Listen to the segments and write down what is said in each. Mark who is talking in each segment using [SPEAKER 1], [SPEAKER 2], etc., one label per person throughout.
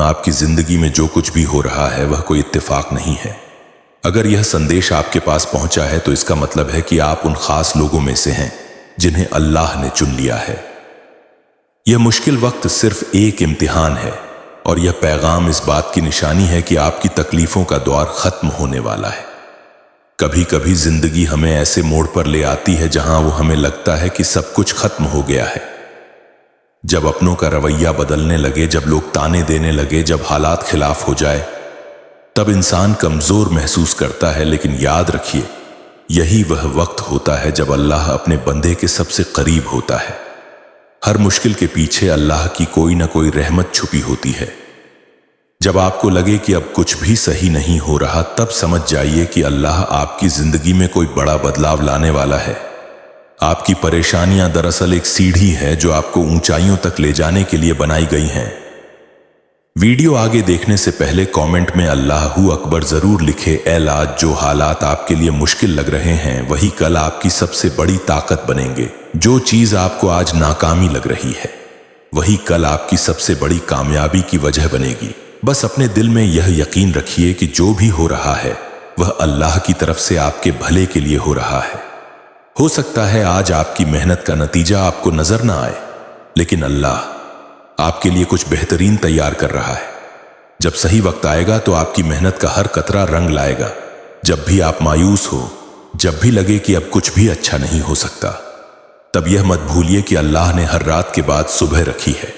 [SPEAKER 1] आपकी जिंदगी में जो कुछ भी हो रहा है वह कोई इत्तेफाक नहीं है। अगर यह संदेश आपके पास पहुंचा है तो इसका मतलब है कि आप उन खास लोगों में से हैं जिन्हें अल्लाह ने चुन लिया है। यह मुश्किल वक्त सिर्फ एक इम्तिहान है और यह पैगाम इस बात की निशानी है कि आपकी तकलीफों का दौर खत्म होने वाला है। कभी कभी जिंदगी हमें ऐसे मोड़ पर ले आती है जहां वो हमें लगता है कि सब कुछ खत्म हो गया है। जब अपनों का रवैया बदलने लगे, जब लोग ताने देने लगे, जब हालात खिलाफ हो जाए, तब इंसान कमजोर महसूस करता है। लेकिन याद रखिए, यही वह वक्त होता है जब अल्लाह अपने बंदे के सबसे करीब होता है। हर मुश्किल के पीछे अल्लाह की कोई ना कोई रहमत छुपी होती है। जब आपको लगे कि अब कुछ भी सही नहीं हो रहा, तब समझ जाइए कि अल्लाह आपकी जिंदगी में कोई बड़ा बदलाव लाने वाला है। आपकी परेशानियां दरअसल एक सीढ़ी है जो आपको ऊंचाइयों तक ले जाने के लिए बनाई गई हैं। वीडियो आगे देखने से पहले कमेंट में अल्लाहू अकबर जरूर लिखे। आज जो हालात आपके लिए मुश्किल लग रहे हैं वही कल आपकी सबसे बड़ी ताकत बनेंगे। जो चीज आपको आज नाकामी लग रही है वही कल आपकी सबसे बड़ी कामयाबी की वजह बनेगी। बस अपने दिल में यह यकीन रखिए कि जो भी हो रहा है वह अल्लाह की तरफ से आपके भले के लिए हो रहा है। हो सकता है आज आपकी मेहनत का नतीजा आपको नजर ना आए, लेकिन अल्लाह आपके लिए कुछ बेहतरीन तैयार कर रहा है। जब सही वक्त आएगा तो आपकी मेहनत का हर कतरा रंग लाएगा। जब भी आप मायूस हो, जब भी लगे कि अब कुछ भी अच्छा नहीं हो सकता, तब यह मत भूलिए कि अल्लाह ने हर रात के बाद सुबह रखी है,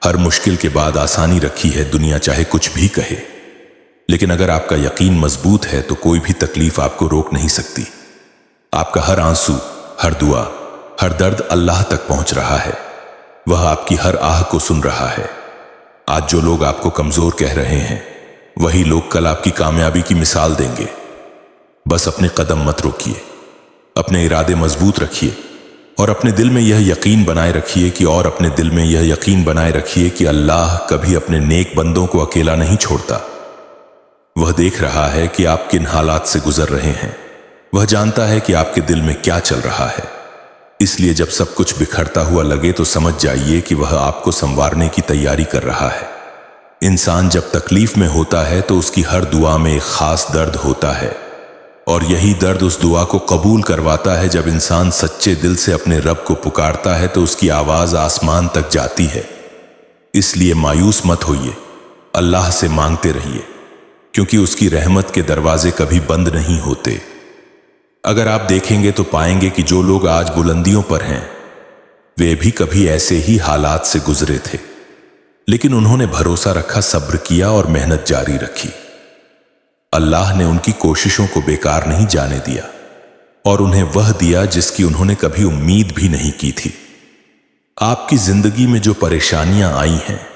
[SPEAKER 1] हर मुश्किल के बाद आसानी रखी है। दुनिया चाहे कुछ भी कहे, लेकिन अगर आपका यकीन मजबूत है तो कोई भी तकलीफ आपको रोक नहीं सकती। आपका हर आंसू, हर दुआ, हर दर्द अल्लाह तक पहुंच रहा है। वह आपकी हर आह को सुन रहा है। आज जो लोग आपको कमजोर कह रहे हैं वही लोग कल आपकी कामयाबी की मिसाल देंगे। बस अपने कदम मत रोकिए, अपने इरादे मजबूत रखिए और अपने दिल में यह यकीन बनाए रखिए कि अल्लाह कभी अपने नेक बंदों को अकेला नहीं छोड़ता। वह देख रहा है कि आप किन हालात से गुजर रहे हैं। वह जानता है कि आपके दिल में क्या चल रहा है। इसलिए जब सब कुछ बिखरता हुआ लगे तो समझ जाइए कि वह आपको संवारने की तैयारी कर रहा है। इंसान जब तकलीफ में होता है तो उसकी हर दुआ में एक खास दर्द होता है और यही दर्द उस दुआ को कबूल करवाता है। जब इंसान सच्चे दिल से अपने रब को पुकारता है तो उसकी आवाज आसमान तक जाती है। इसलिए मायूस मत होइए, अल्लाह से मांगते रहिए, क्योंकि उसकी रहमत के दरवाजे कभी बंद नहीं होते। अगर आप देखेंगे तो पाएंगे कि जो लोग आज बुलंदियों पर हैं वे भी कभी ऐसे ही हालात से गुजरे थे, लेकिन उन्होंने भरोसा रखा, सब्र किया और मेहनत जारी रखी। अल्लाह ने उनकी कोशिशों को बेकार नहीं जाने दिया और उन्हें वह दिया जिसकी उन्होंने कभी उम्मीद भी नहीं की थी। आपकी जिंदगी में जो परेशानियां आई हैं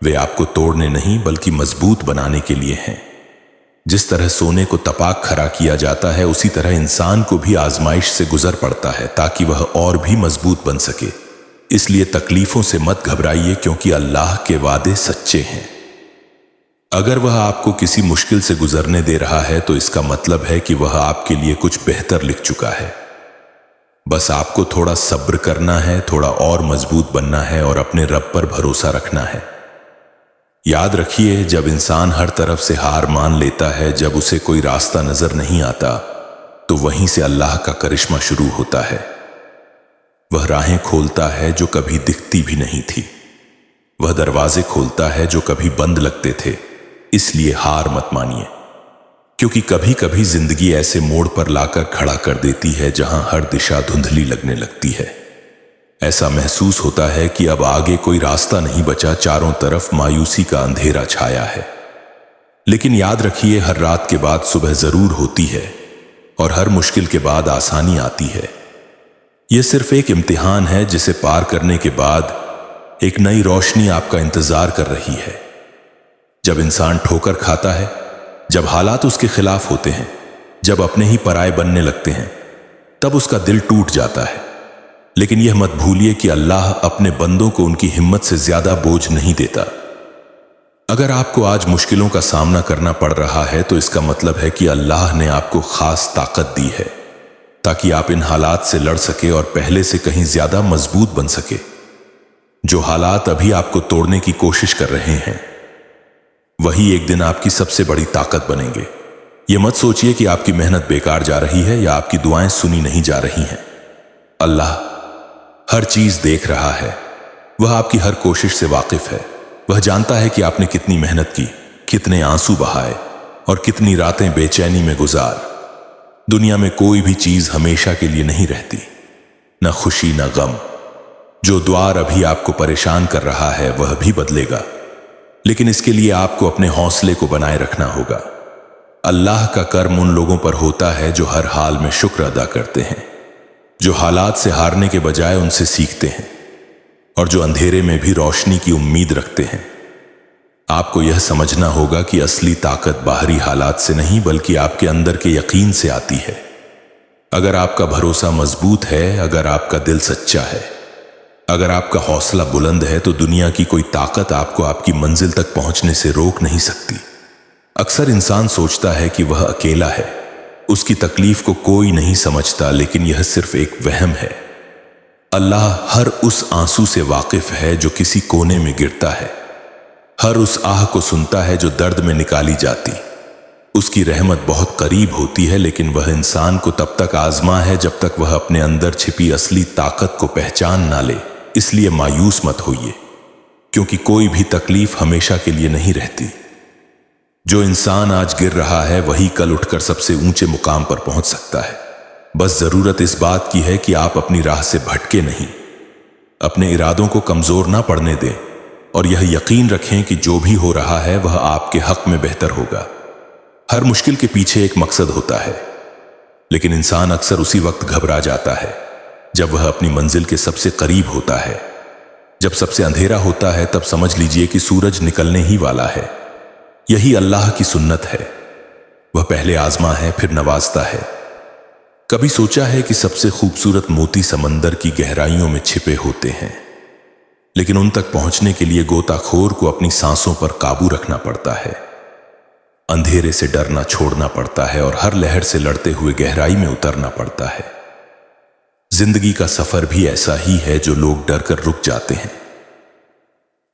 [SPEAKER 1] वे आपको तोड़ने नहीं बल्कि मजबूत बनाने के लिए हैं। जिस तरह सोने को तपाक खरा किया जाता है, उसी तरह इंसान को भी आजमाइश से गुजर पड़ता है ताकि वह और भी मजबूत बन सके। इसलिए तकलीफों से मत घबराइए, क्योंकि अल्लाह के वादे सच्चे हैं। अगर वह आपको किसी मुश्किल से गुजरने दे रहा है तो इसका मतलब है कि वह आपके लिए कुछ बेहतर लिख चुका है। बस आपको थोड़ा सब्र करना है, थोड़ा और मजबूत बनना है और अपने रब पर भरोसा रखना है। याद रखिए, जब इंसान हर तरफ से हार मान लेता है, जब उसे कोई रास्ता नजर नहीं आता, तो वहीं से अल्लाह का करिश्मा शुरू होता है। वह राहें खोलता है जो कभी दिखती भी नहीं थी, वह दरवाजे खोलता है जो कभी बंद लगते थे। इसलिए हार मत मानिए, क्योंकि कभी कभी जिंदगी ऐसे मोड़ पर लाकर खड़ा कर देती है जहां हर दिशा धुंधली लगने लगती है। ऐसा महसूस होता है कि अब आगे कोई रास्ता नहीं बचा, चारों तरफ मायूसी का अंधेरा छाया है। लेकिन याद रखिए, हर रात के बाद सुबह जरूर होती है और हर मुश्किल के बाद आसानी आती है। यह सिर्फ एक इम्तिहान है जिसे पार करने के बाद एक नई रोशनी आपका इंतजार कर रही है। जब इंसान ठोकर खाता है, जब हालात उसके खिलाफ होते हैं, जब अपने ही पराये बनने लगते हैं, तब उसका दिल टूट जाता है। लेकिन यह मत भूलिए कि अल्लाह अपने बंदों को उनकी हिम्मत से ज्यादा बोझ नहीं देता। अगर आपको आज मुश्किलों का सामना करना पड़ रहा है तो इसका मतलब है कि अल्लाह ने आपको खास ताकत दी है ताकि आप इन हालात से लड़ सके और पहले से कहीं ज्यादा मजबूत बन सके। जो हालात अभी आपको तोड़ने की कोशिश कर रहे हैं वही एक दिन आपकी सबसे बड़ी ताकत बनेंगे। ये मत सोचिए कि आपकी मेहनत बेकार जा रही है या आपकी दुआएं सुनी नहीं जा रही हैं। अल्लाह हर चीज देख रहा है। वह आपकी हर कोशिश से वाकिफ है। वह जानता है कि आपने कितनी मेहनत की, कितने आंसू बहाए और कितनी रातें बेचैनी में गुजार। दुनिया में कोई भी चीज हमेशा के लिए नहीं रहती, न खुशी न गम। जो द्वार अभी आपको परेशान कर रहा है वह भी बदलेगा, लेकिन इसके लिए आपको अपने हौसले को बनाए रखना होगा। अल्लाह का कर्म उन लोगों पर होता है जो हर हाल में शुक्र अदा करते हैं, जो हालात से हारने के बजाय उनसे सीखते हैं और जो अंधेरे में भी रोशनी की उम्मीद रखते हैं। आपको यह समझना होगा कि असली ताकत बाहरी हालात से नहीं बल्कि आपके अंदर के यकीन से आती है। अगर आपका भरोसा मजबूत है, अगर आपका दिल सच्चा है, अगर आपका हौसला बुलंद है, तो दुनिया की कोई ताकत आपको आपकी मंजिल तक पहुंचने से रोक नहीं सकती। अक्सर इंसान सोचता है कि वह अकेला है, उसकी तकलीफ को कोई नहीं समझता, लेकिन यह सिर्फ एक वहम है। अल्लाह हर उस आंसू से वाकिफ है जो किसी कोने में गिरता है, हर उस आह को सुनता है जो दर्द में निकाली जाती। उसकी रहमत बहुत करीब होती है, लेकिन वह इंसान को तब तक आजमा है जब तक वह अपने अंदर छिपी असली ताकत को पहचान ना ले। इसलिए मायूस मत होइए, क्योंकि कोई भी तकलीफ हमेशा के लिए नहीं रहती। जो इंसान आज गिर रहा है वही कल उठकर सबसे ऊंचे मुकाम पर पहुंच सकता है। बस जरूरत इस बात की है कि आप अपनी राह से भटके नहीं, अपने इरादों को कमजोर ना पड़ने दें और यह यकीन रखें कि जो भी हो रहा है वह आपके हक में बेहतर होगा। हर मुश्किल के पीछे एक मकसद होता है, लेकिन इंसान अक्सर उसी वक्त घबरा जाता है जब वह अपनी मंजिल के सबसे करीब होता है। जब सबसे अंधेरा होता है तब समझ लीजिए कि सूरज निकलने ही वाला है। यही अल्लाह की सुन्नत है। वह पहले आजमा है फिर नवाजता है। कभी सोचा है कि सबसे खूबसूरत मोती समंदर की गहराइयों में छिपे होते हैं, लेकिन उन तक पहुंचने के लिए गोताखोर को अपनी सांसों पर काबू रखना पड़ता है, अंधेरे से डरना छोड़ना पड़ता है और हर लहर से लड़ते हुए गहराई में उतरना पड़ता है। जिंदगी का सफर भी ऐसा ही है। जो लोग डर कर रुक जाते हैं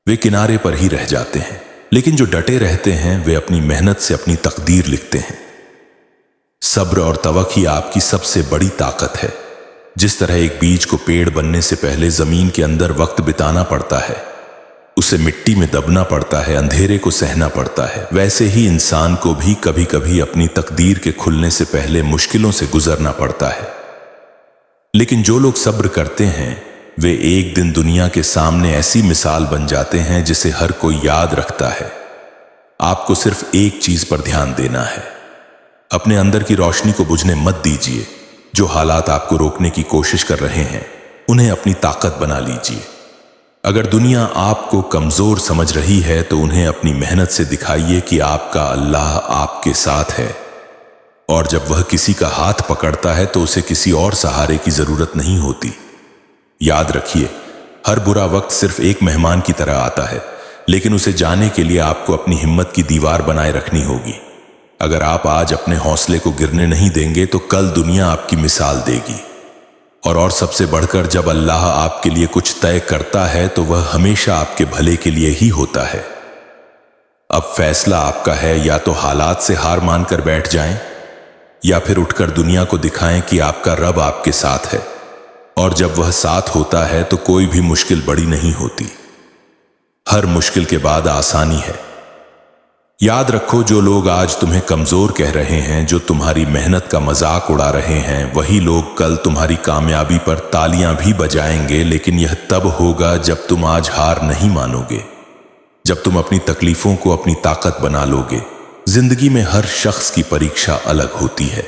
[SPEAKER 1] वे किनारे पर ही रह जाते हैं, लेकिन जो डटे रहते हैं वे अपनी मेहनत से अपनी तकदीर लिखते हैं। सब्र और तवक्कुल आपकी सबसे बड़ी ताकत है। जिस तरह एक बीज को पेड़ बनने से पहले जमीन के अंदर वक्त बिताना पड़ता है, उसे मिट्टी में दबना पड़ता है, अंधेरे को सहना पड़ता है, वैसे ही इंसान को भी कभी कभी अपनी तकदीर के खुलने से पहले मुश्किलों से गुजरना पड़ता है। लेकिन जो लोग सब्र करते हैं वे एक दिन दुनिया के सामने ऐसी मिसाल बन जाते हैं जिसे हर कोई याद रखता है। आपको सिर्फ एक चीज पर ध्यान देना है, अपने अंदर की रोशनी को बुझने मत दीजिए। जो हालात आपको रोकने की कोशिश कर रहे हैं उन्हें अपनी ताकत बना लीजिए। अगर दुनिया आपको कमजोर समझ रही है तो उन्हें अपनी मेहनत से दिखाइए कि आपका अल्लाह आपके साथ है, और जब वह किसी का हाथ पकड़ता है तो उसे किसी और सहारे की जरूरत नहीं होती। याद रखिए, हर बुरा वक्त सिर्फ एक मेहमान की तरह आता है, लेकिन उसे जाने के लिए आपको अपनी हिम्मत की दीवार बनाए रखनी होगी। अगर आप आज अपने हौसले को गिरने नहीं देंगे तो कल दुनिया आपकी मिसाल देगी। और सबसे बढ़कर जब अल्लाह आपके लिए कुछ तय करता है तो वह हमेशा आपके भले के लिए ही होता है। अब फैसला आपका है, या तो हालात से हार मानकर बैठ जाएं या फिर उठकर दुनिया को दिखाएं कि आपका रब आपके साथ है, और जब वह साथ होता है तो कोई भी मुश्किल बड़ी नहीं होती। हर मुश्किल के बाद आसानी है। याद रखो, जो लोग आज तुम्हें कमजोर कह रहे हैं, जो तुम्हारी मेहनत का मजाक उड़ा रहे हैं, वही लोग कल तुम्हारी कामयाबी पर तालियां भी बजाएंगे, लेकिन यह तब होगा जब तुम आज हार नहीं मानोगे, जब तुम अपनी तकलीफों को अपनी ताकत बना लोगे। जिंदगी में हर शख्स की परीक्षा अलग होती है।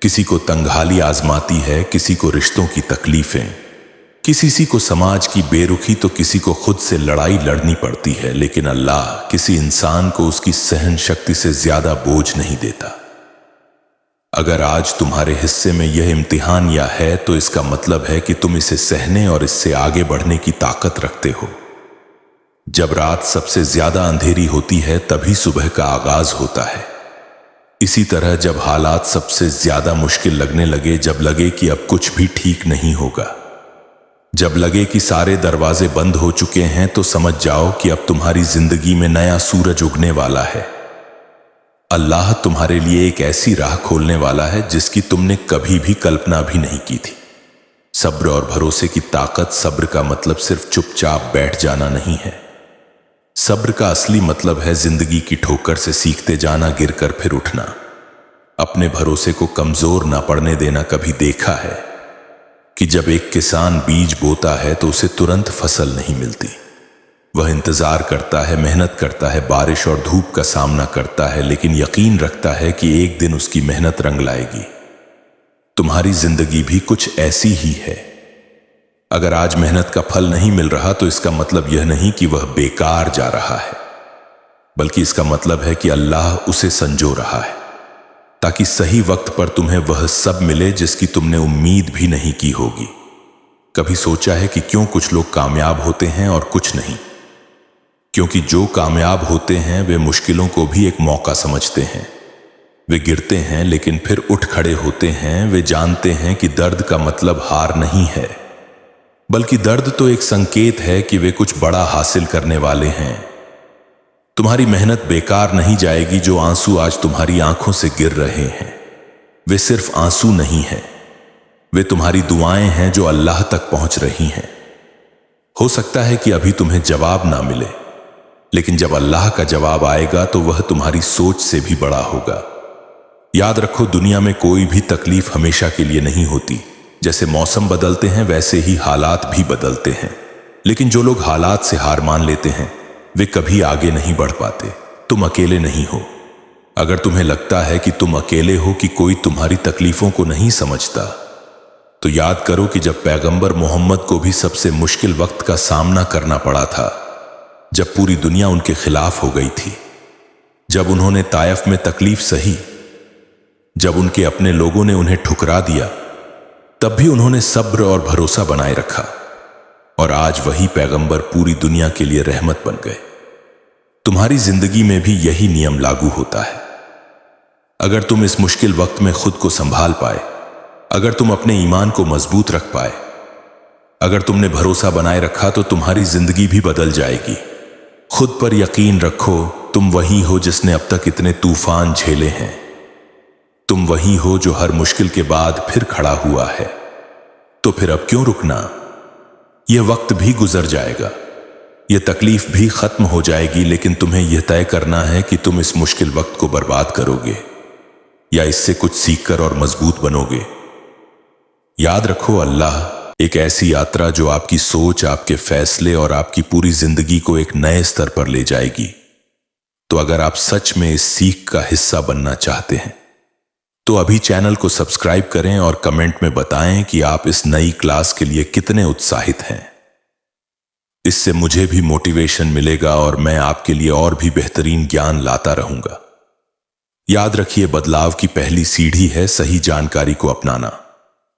[SPEAKER 1] किसी को तंगहाली आजमाती है, किसी को रिश्तों की तकलीफें, किसी को समाज की बेरुखी, तो किसी को खुद से लड़ाई लड़नी पड़ती है। लेकिन अल्लाह किसी इंसान को उसकी सहन शक्ति से ज्यादा बोझ नहीं देता। अगर आज तुम्हारे हिस्से में यह इम्तिहान या है तो इसका मतलब है कि तुम इसे सहने और इससे आगे बढ़ने की ताकत रखते हो। जब रात सबसे ज्यादा अंधेरी होती है तभी सुबह का आगाज होता है। इसी तरह जब हालात सबसे ज्यादा मुश्किल लगने लगे, जब लगे कि अब कुछ भी ठीक नहीं होगा, जब लगे कि सारे दरवाजे बंद हो चुके हैं तो समझ जाओ कि अब तुम्हारी जिंदगी में नया सूरज उगने वाला है। अल्लाह तुम्हारे लिए एक ऐसी राह खोलने वाला है जिसकी तुमने कभी भी कल्पना भी नहीं की थी। सब्र और भरोसे की ताकत। सब्र का मतलब सिर्फ चुपचाप बैठ जाना नहीं है। सब्र का असली मतलब है जिंदगी की ठोकर से सीखते जाना, गिरकर फिर उठना, अपने भरोसे को कमजोर ना पड़ने देना। कभी देखा है कि जब एक किसान बीज बोता है तो उसे तुरंत फसल नहीं मिलती। वह इंतजार करता है, मेहनत करता है, बारिश और धूप का सामना करता है, लेकिन यकीन रखता है कि एक दिन उसकी मेहनत रंग लाएगी। तुम्हारी जिंदगी भी कुछ ऐसी ही है। अगर आज मेहनत का फल नहीं मिल रहा तो इसका मतलब यह नहीं कि वह बेकार जा रहा है, बल्कि इसका मतलब है कि अल्लाह उसे संजो रहा है ताकि सही वक्त पर तुम्हें वह सब मिले जिसकी तुमने उम्मीद भी नहीं की होगी। कभी सोचा है कि क्यों कुछ लोग कामयाब होते हैं और कुछ नहीं? क्योंकि जो कामयाब होते हैं वे मुश्किलों को भी एक मौका समझते हैं। वे गिरते हैं लेकिन फिर उठ खड़े होते हैं। वे जानते हैं कि दर्द का मतलब हार नहीं है, बल्कि दर्द तो एक संकेत है कि वे कुछ बड़ा हासिल करने वाले हैं। तुम्हारी मेहनत बेकार नहीं जाएगी। जो आंसू आज तुम्हारी आंखों से गिर रहे हैं वे सिर्फ आंसू नहीं हैं, वे तुम्हारी दुआएं हैं जो अल्लाह तक पहुंच रही हैं। हो सकता है कि अभी तुम्हें जवाब ना मिले, लेकिन जब अल्लाह का जवाब आएगा तो वह तुम्हारी सोच से भी बड़ा होगा। याद रखो, दुनिया में कोई भी तकलीफ हमेशा के लिए नहीं होती। जैसे मौसम बदलते हैं वैसे ही हालात भी बदलते हैं, लेकिन जो लोग हालात से हार मान लेते हैं वे कभी आगे नहीं बढ़ पाते। तुम अकेले नहीं हो। अगर तुम्हें लगता है कि तुम अकेले हो, कि कोई तुम्हारी तकलीफों को नहीं समझता, तो याद करो कि जब पैगंबर मोहम्मद को भी सबसे मुश्किल वक्त का सामना करना पड़ा था, जब पूरी दुनिया उनके खिलाफ हो गई थी, जब उन्होंने ताइफ में तकलीफ सही, जब उनके अपने लोगों ने उन्हें ठुकरा दिया, तब भी उन्होंने सब्र और भरोसा बनाए रखा। और आज वही पैगंबर पूरी दुनिया के लिए रहमत बन गए। तुम्हारी जिंदगी में भी यही नियम लागू होता है। अगर तुम इस मुश्किल वक्त में खुद को संभाल पाए, अगर तुम अपने ईमान को मजबूत रख पाए, अगर तुमने भरोसा बनाए रखा, तो तुम्हारी जिंदगी भी बदल जाएगी। खुद पर यकीन रखो, तुम वही हो जिसने अब तक इतने तूफान झेले हैं। तुम वही हो जो हर मुश्किल के बाद फिर खड़ा हुआ है। तो फिर अब क्यों रुकना? यह वक्त भी गुजर जाएगा, यह तकलीफ भी खत्म हो जाएगी, लेकिन तुम्हें यह तय करना है कि तुम इस मुश्किल वक्त को बर्बाद करोगे या इससे कुछ सीखकर और मजबूत बनोगे। याद रखो, अल्लाह एक ऐसी यात्रा जो आपकी सोच, आपके फैसले और आपकी पूरी जिंदगी को एक नए स्तर पर ले जाएगी। तो अगर आप सच में इस सीख का हिस्सा बनना चाहते हैं तो अभी चैनल को सब्सक्राइब करें और कमेंट में बताएं कि आप इस नई क्लास के लिए कितने उत्साहित हैं। इससे मुझे भी मोटिवेशन मिलेगा और मैं आपके लिए और भी बेहतरीन ज्ञान लाता रहूंगा। याद रखिए, बदलाव की पहली सीढ़ी है सही जानकारी को अपनाना।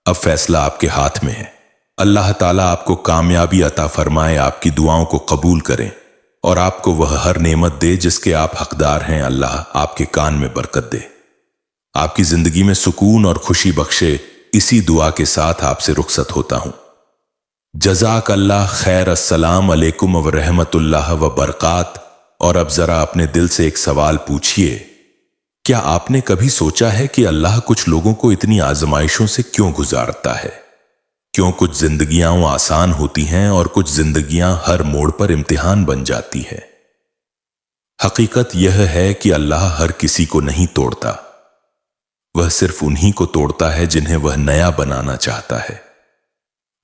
[SPEAKER 1] अब फैसला आपके हाथ में है। अल्लाह ताला आपको कामयाबी अता फरमाए, आपकी दुआओं को कबूल करें और आपको वह हर नेमत दे जिसके आप हकदार हैं। अल्लाह आपके कान में बरकत दे, आपकी जिंदगी में सुकून और खुशी बख्शे। इसी दुआ के साथ आपसे रुखसत होता हूं। जज़ाक अल्लाह खैर। अस्सलाम अलैकुम व रहमतुल्लाह व बरकात। और अब जरा अपने दिल से एक सवाल पूछिए, क्या आपने कभी सोचा है कि अल्लाह कुछ लोगों को इतनी आजमाइशों से क्यों गुजारता है? क्यों कुछ जिंदगियां आसान होती हैं और कुछ जिंदगियां हर मोड़ पर इम्तिहान बन जाती है? हकीकत यह है कि अल्लाह हर किसी को नहीं तोड़ता, वह सिर्फ उन्हीं को तोड़ता है जिन्हें वह नया बनाना चाहता है।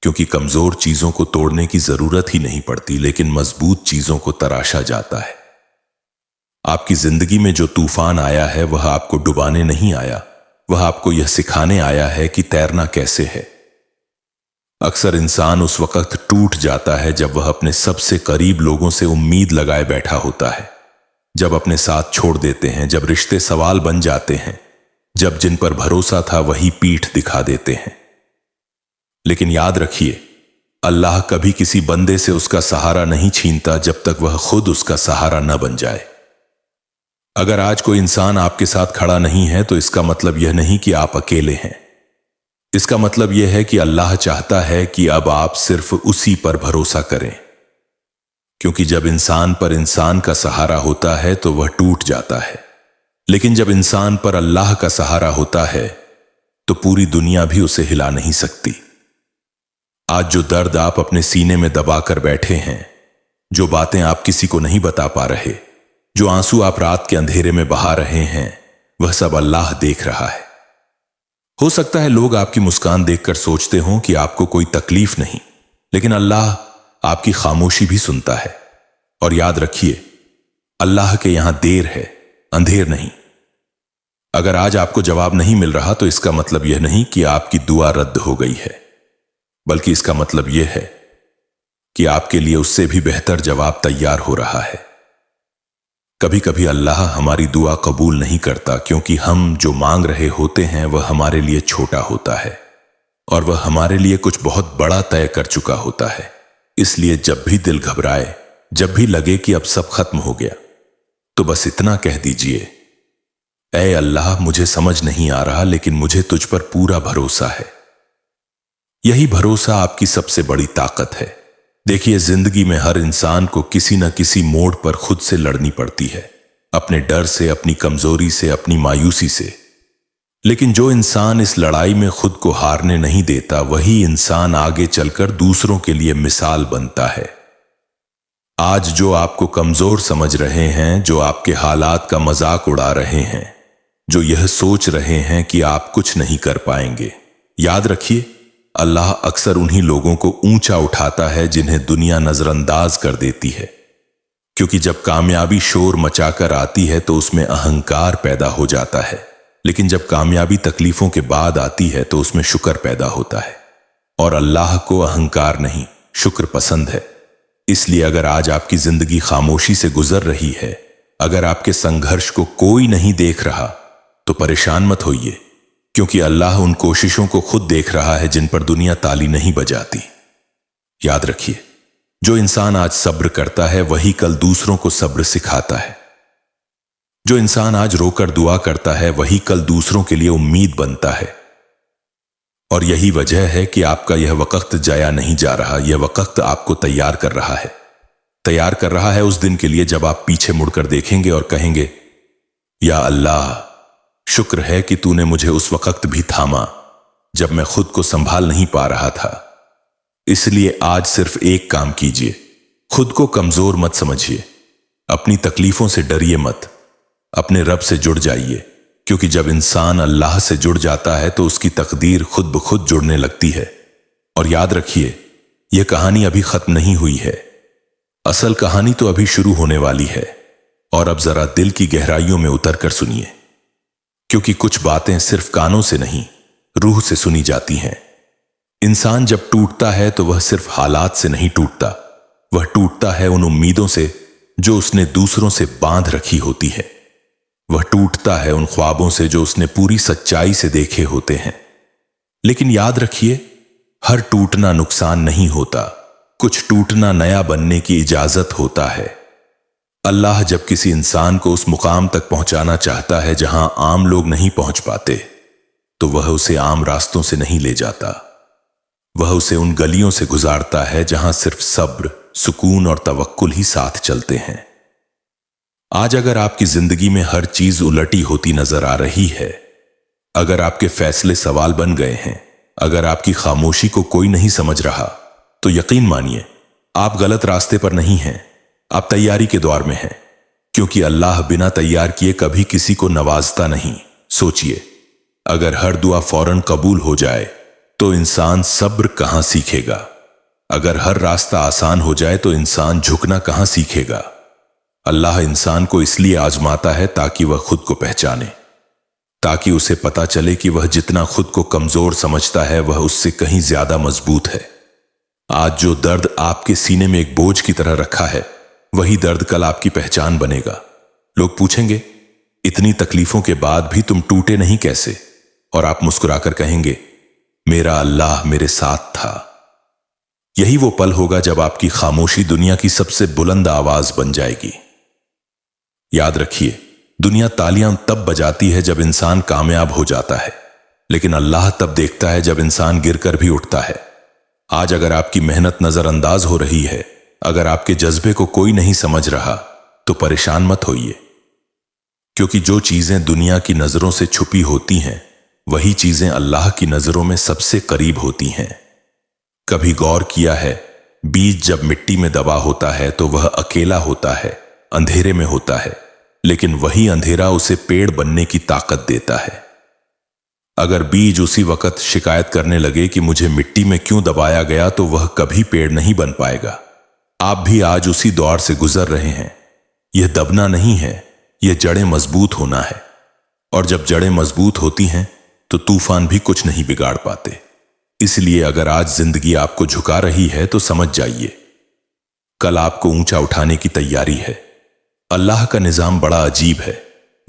[SPEAKER 1] क्योंकि कमजोर चीजों को तोड़ने की जरूरत ही नहीं पड़ती, लेकिन मजबूत चीजों को तराशा जाता है। आपकी जिंदगी में जो तूफान आया है वह आपको डुबाने नहीं आया, वह आपको यह सिखाने आया है कि तैरना कैसे है। अक्सर इंसान उस वक्त टूट जाता है जब वह अपने सबसे करीब लोगों से उम्मीद लगाए बैठा होता है, जब अपने साथ छोड़ देते हैं, जब रिश्ते सवाल बन जाते हैं, जब जिन पर भरोसा था वही पीठ दिखा देते हैं। लेकिन याद रखिए, अल्लाह कभी किसी बंदे से उसका सहारा नहीं छीनता जब तक वह खुद उसका सहारा न बन जाए। अगर आज कोई इंसान आपके साथ खड़ा नहीं है तो इसका मतलब यह नहीं कि आप अकेले हैं। इसका मतलब यह है कि अल्लाह चाहता है कि अब आप सिर्फ उसी पर भरोसा करें, क्योंकि जब इंसान पर इंसान का सहारा होता है तो वह टूट जाता है, लेकिन जब इंसान पर अल्लाह का सहारा होता है तो पूरी दुनिया भी उसे हिला नहीं सकती। आज जो दर्द आप अपने सीने में दबा कर बैठे हैं, जो बातें आप किसी को नहीं बता पा रहे, जो आंसू आप रात के अंधेरे में बहा रहे हैं, वह सब अल्लाह देख रहा है। हो सकता है लोग आपकी मुस्कान देखकर सोचते हों कि आपको कोई तकलीफ नहीं, लेकिन अल्लाह आपकी खामोशी भी सुनता है। और याद रखिए, अल्लाह के यहां देर है, अंधेर नहीं। अगर आज आपको जवाब नहीं मिल रहा तो इसका मतलब यह नहीं कि आपकी दुआ रद्द हो गई है, बल्कि इसका मतलब यह है कि आपके लिए उससे भी बेहतर जवाब तैयार हो रहा है। कभी कभी अल्लाह हमारी दुआ कबूल नहीं करता क्योंकि हम जो मांग रहे होते हैं वह हमारे लिए छोटा होता है और वह हमारे लिए कुछ बहुत बड़ा तय कर चुका होता है। इसलिए जब भी दिल घबराए, जब भी लगे कि अब सब खत्म हो गया, तो बस इतना कह दीजिए, ऐ अल्लाह, मुझे समझ नहीं आ रहा लेकिन मुझे तुझ पर पूरा भरोसा है। यही भरोसा आपकी सबसे बड़ी ताकत है। देखिए, जिंदगी में हर इंसान को किसी न किसी मोड़ पर खुद से लड़नी पड़ती है, अपने डर से, अपनी कमजोरी से, अपनी मायूसी से। लेकिन जो इंसान इस लड़ाई में खुद को हारने नहीं देता, वही इंसान आगे चलकर दूसरों के लिए मिसाल बनता है। आज जो आपको कमजोर समझ रहे हैं, जो आपके हालात का मजाक उड़ा रहे हैं, जो यह सोच रहे हैं कि आप कुछ नहीं कर पाएंगे, याद रखिए, अल्लाह अक्सर उन्हीं लोगों को ऊंचा उठाता है जिन्हें दुनिया नजरअंदाज कर देती है। क्योंकि जब कामयाबी शोर मचाकर आती है तो उसमें अहंकार पैदा हो जाता है, लेकिन जब कामयाबी तकलीफों के बाद आती है तो उसमें शुक्र पैदा होता है। और अल्लाह को अहंकार नहीं, शुक्र पसंद है। इसलिए अगर आज आपकी जिंदगी खामोशी से गुजर रही है, अगर आपके संघर्ष को कोई नहीं देख रहा, तो परेशान मत होइए, क्योंकि अल्लाह उन कोशिशों को खुद देख रहा है जिन पर दुनिया ताली नहीं बजाती। याद रखिए, जो इंसान आज सब्र करता है वही कल दूसरों को सब्र सिखाता है। जो इंसान आज रोकर दुआ करता है वही कल दूसरों के लिए उम्मीद बनता है। और यही वजह है कि आपका यह वक्त जाया नहीं जा रहा। यह वक्त आपको तैयार कर रहा है, तैयार कर रहा है उस दिन के लिए जब आप पीछे मुड़कर देखेंगे और कहेंगे, या अल्लाह, शुक्र है कि तूने मुझे उस वक्त भी थामा जब मैं खुद को संभाल नहीं पा रहा था। इसलिए आज सिर्फ एक काम कीजिए, खुद को कमजोर मत समझिए, अपनी तकलीफों से डरिए मत, अपने रब से जुड़ जाइए, क्योंकि जब इंसान अल्लाह से जुड़ जाता है तो उसकी तकदीर खुद ब खुद जुड़ने लगती है। और याद रखिए, यह कहानी अभी खत्म नहीं हुई है, असल कहानी तो अभी शुरू होने वाली है। और अब जरा दिल की गहराइयों में उतर कर सुनिए, क्योंकि कुछ बातें सिर्फ कानों से नहीं, रूह से सुनी जाती हैं। इंसान जब टूटता है तो वह सिर्फ हालात से नहीं टूटता, वह टूटता है उन उम्मीदों से जो उसने दूसरों से बांध रखी होती है। वह टूटता है उन ख्वाबों से जो उसने पूरी सच्चाई से देखे होते हैं। लेकिन याद रखिए, हर टूटना नुकसान नहीं होता, कुछ टूटना नया बनने की इजाजत होता है। अल्लाह जब किसी इंसान को उस मुकाम तक पहुंचाना चाहता है जहां आम लोग नहीं पहुंच पाते, तो वह उसे आम रास्तों से नहीं ले जाता, वह उसे उन गलियों से गुजारता है जहां सिर्फ सब्र, सुकून और तवक्कुल ही साथ चलते हैं। आज अगर आपकी जिंदगी में हर चीज उलटी होती नजर आ रही है, अगर आपके फैसले सवाल बन गए हैं, अगर आपकी खामोशी को कोई नहीं समझ रहा, तो यकीन मानिए आप गलत रास्ते पर नहीं हैं, आप तैयारी के दौर में हैं। क्योंकि अल्लाह बिना तैयार किए कभी किसी को नवाजता नहीं। सोचिए, अगर हर दुआ फौरन कबूल हो जाए तो इंसान सब्र कहां सीखेगा? अगर हर रास्ता आसान हो जाए तो इंसान झुकना कहां सीखेगा? अल्लाह इंसान को इसलिए आजमाता है ताकि वह खुद को पहचाने, ताकि उसे पता चले कि वह जितना खुद को कमजोर समझता है वह उससे कहीं ज्यादा मजबूत है। आज जो दर्द आपके सीने में एक बोझ की तरह रखा है, वही दर्द कल आपकी पहचान बनेगा। लोग पूछेंगे, इतनी तकलीफों के बाद भी तुम टूटे नहीं कैसे? और आप मुस्कुराकर कहेंगे, मेरा अल्लाह मेरे साथ था। यही वो पल होगा जब आपकी खामोशी दुनिया की सबसे बुलंद आवाज बन जाएगी। याद रखिए, दुनिया तालियां तब बजाती है जब इंसान कामयाब हो जाता है, लेकिन अल्लाह तब देखता है जब इंसान गिरकर भी उठता है। आज अगर आपकी मेहनत नजरअंदाज हो रही है, अगर आपके जज्बे को कोई नहीं समझ रहा, तो परेशान मत होइए, क्योंकि जो चीजें दुनिया की नजरों से छुपी होती हैं, वही चीजें अल्लाह की नजरों में सबसे करीब होती हैं। कभी गौर किया है, बीज जब मिट्टी में दबा होता है तो वह अकेला होता है, अंधेरे में होता है, लेकिन वही अंधेरा उसे पेड़ बनने की ताकत देता है। अगर बीज उसी वक्त शिकायत करने लगे कि मुझे मिट्टी में क्यों दबाया गया, तो वह कभी पेड़ नहीं बन पाएगा। आप भी आज उसी दौर से गुजर रहे हैं। यह दबना नहीं है, यह जड़ें मजबूत होना है। और जब जड़ें मजबूत होती हैं तो तूफान भी कुछ नहीं बिगाड़ पाते। इसलिए अगर आज जिंदगी आपको झुका रही है तो समझ जाइए, कल आपको ऊंचा उठाने की तैयारी है। अल्लाह का निजाम बड़ा अजीब है।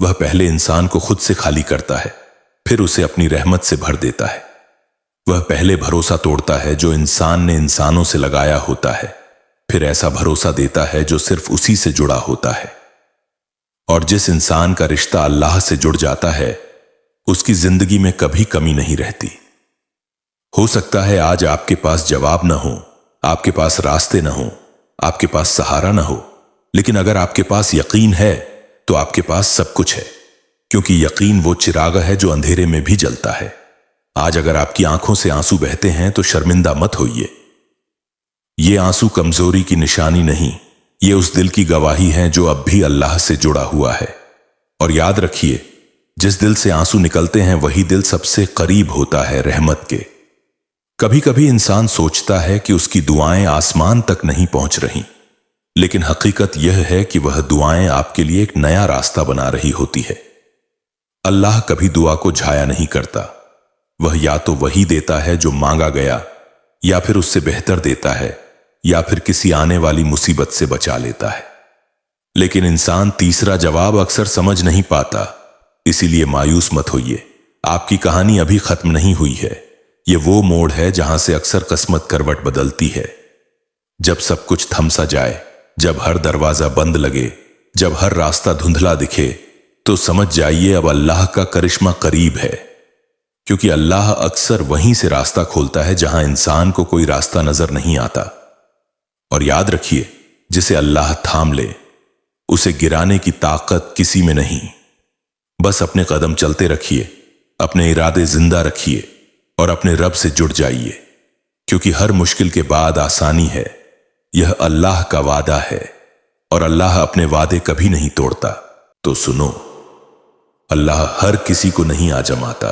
[SPEAKER 1] वह पहले इंसान को खुद से खाली करता है, फिर उसे अपनी रहमत से भर देता है। वह पहले भरोसा तोड़ता है जो इंसान ने इंसानों से लगाया होता है, फिर ऐसा भरोसा देता है जो सिर्फ उसी से जुड़ा होता है। और जिस इंसान का रिश्ता अल्लाह से जुड़ जाता है, उसकी जिंदगी में कभी कमी नहीं रहती। हो सकता है आज आपके पास जवाब न हो, आपके पास रास्ते न हो, आपके पास सहारा न हो, लेकिन अगर आपके पास यकीन है तो आपके पास सब कुछ है, क्योंकि यकीन वो चिराग है जो अंधेरे में भी जलता है। आज अगर आपकी आंखों से आंसू बहते हैं तो शर्मिंदा मत होइए। ये आंसू कमजोरी की निशानी नहीं, ये उस दिल की गवाही है जो अब भी अल्लाह से जुड़ा हुआ है। और याद रखिए, जिस दिल से आंसू निकलते हैं वही दिल सबसे करीब होता है रहमत के। कभी कभी इंसान सोचता है कि उसकी दुआएं आसमान तक नहीं पहुंच रही, लेकिन हकीकत यह है कि वह दुआएं आपके लिए एक नया रास्ता बना रही होती है। अल्लाह कभी दुआ को झाया नहीं करता। वह या तो वही देता है जो मांगा गया, या फिर उससे बेहतर देता है, या फिर किसी आने वाली मुसीबत से बचा लेता है। लेकिन इंसान तीसरा जवाब अक्सर समझ नहीं पाता। इसीलिए मायूस मत होइए, आपकी कहानी अभी खत्म नहीं हुई है। यह वो मोड़ है जहां से अक्सर किस्मत करवट बदलती है। जब सब कुछ थम सा जाए, जब हर दरवाजा बंद लगे, जब हर रास्ता धुंधला दिखे, तो समझ जाइए अब अल्लाह का करिश्मा करीब है। क्योंकि अल्लाह अक्सर वहीं से रास्ता खोलता है जहां इंसान को कोई रास्ता नजर नहीं आता। और याद रखिए, जिसे अल्लाह थाम ले, उसे गिराने की ताकत किसी में नहीं। बस अपने कदम चलते रखिए, अपने इरादे जिंदा रखिए और अपने रब से जुड़ जाइए, क्योंकि हर मुश्किल के बाद आसानी है। यह अल्लाह का वादा है और अल्लाह अपने वादे कभी नहीं तोड़ता। तो सुनो, अल्लाह हर किसी को नहीं आजमाता,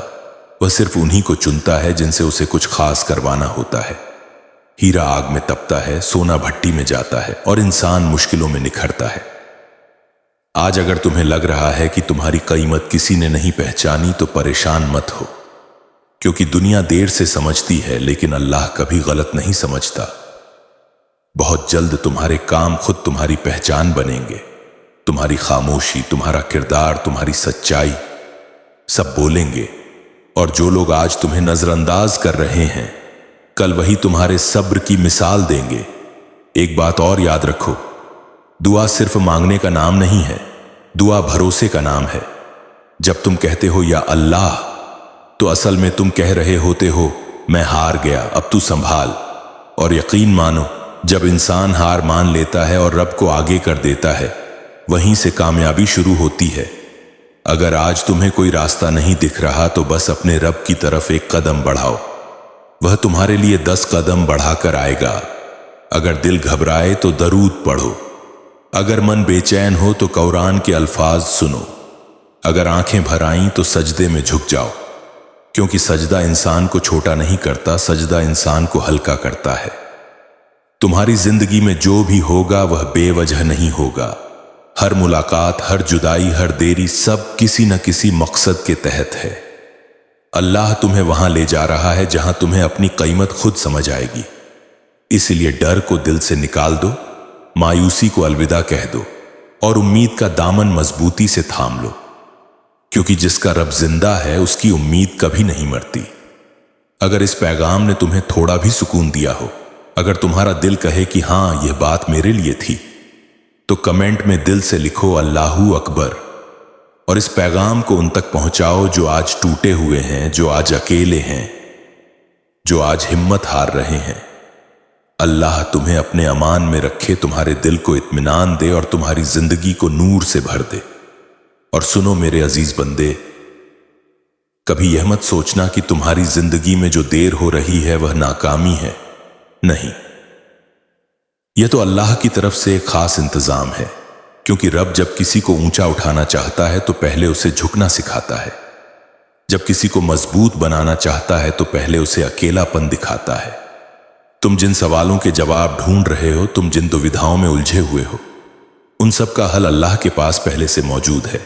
[SPEAKER 1] वह सिर्फ उन्हीं को चुनता है जिनसे उसे कुछ खास करवाना होता है। हीरा आग में तपता है, सोना भट्टी में जाता है और इंसान मुश्किलों में निखरता है। आज अगर तुम्हें लग रहा है कि तुम्हारी कीमत किसी ने नहीं पहचानी, तो परेशान मत हो, क्योंकि दुनिया देर से समझती है, लेकिन अल्लाह कभी गलत नहीं समझता। बहुत जल्द तुम्हारे काम खुद तुम्हारी पहचान बनेंगे। तुम्हारी खामोशी, तुम्हारा किरदार, तुम्हारी सच्चाई, सब बोलेंगे। और जो लोग आज तुम्हें नजरअंदाज कर रहे हैं, कल वही तुम्हारे सब्र की मिसाल देंगे। एक बात और याद रखो, दुआ सिर्फ मांगने का नाम नहीं है, दुआ भरोसे का नाम है। जब तुम कहते हो या अल्लाह, तो असल में तुम कह रहे होते हो मैं हार गया, अब तू संभाल। और यकीन मानो, जब इंसान हार मान लेता है और रब को आगे कर देता है, वहीं से कामयाबी शुरू होती है। अगर आज तुम्हें कोई रास्ता नहीं दिख रहा, तो बस अपने रब की तरफ एक कदम बढ़ाओ, वह तुम्हारे लिए 10 कदम बढ़ाकर आएगा। अगर दिल घबराए तो दरूद पढ़ो, अगर मन बेचैन हो तो कुरान के अल्फाज सुनो, अगर आंखें भर आईं तो सजदे में झुक जाओ, क्योंकि सजदा इंसान को छोटा नहीं करता, सजदा इंसान को हल्का करता है। तुम्हारी जिंदगी में जो भी होगा वह बेवजह नहीं होगा। हर मुलाकात, हर जुदाई, हर देरी, सब किसी न किसी मकसद के तहत है। अल्लाह तुम्हें वहां ले जा रहा है जहां तुम्हें अपनी कीमत खुद समझ आएगी। इसलिए डर को दिल से निकाल दो, मायूसी को अलविदा कह दो और उम्मीद का दामन मजबूती से थाम लो, क्योंकि जिसका रब जिंदा है उसकी उम्मीद कभी नहीं मरती। अगर इस पैगाम ने तुम्हें थोड़ा भी सुकून दिया हो, अगर तुम्हारा दिल कहे कि हां यह बात मेरे लिए थी, तो कमेंट में दिल से लिखो अल्लाहू अकबर। और इस पैगाम को उन तक पहुंचाओ जो आज टूटे हुए हैं, जो आज अकेले हैं, जो आज हिम्मत हार रहे हैं। अल्लाह तुम्हें अपने अमान में रखे, तुम्हारे दिल को इत्मीनान दे और तुम्हारी जिंदगी को नूर से भर दे। और सुनो मेरे अजीज बंदे, कभी यह मत सोचना कि तुम्हारी जिंदगी में जो देर हो रही है वह नाकामी है। नहीं, यह तो अल्लाह की तरफ से एक खास इंतजाम है, क्योंकि रब जब किसी को ऊंचा उठाना चाहता है तो पहले उसे झुकना सिखाता है। जब किसी को मजबूत बनाना चाहता है तो पहले उसे अकेलापन दिखाता है। तुम जिन सवालों के जवाब ढूंढ रहे हो, तुम जिन दुविधाओं में उलझे हुए हो, उन सब का हल अल्लाह के पास पहले से मौजूद है।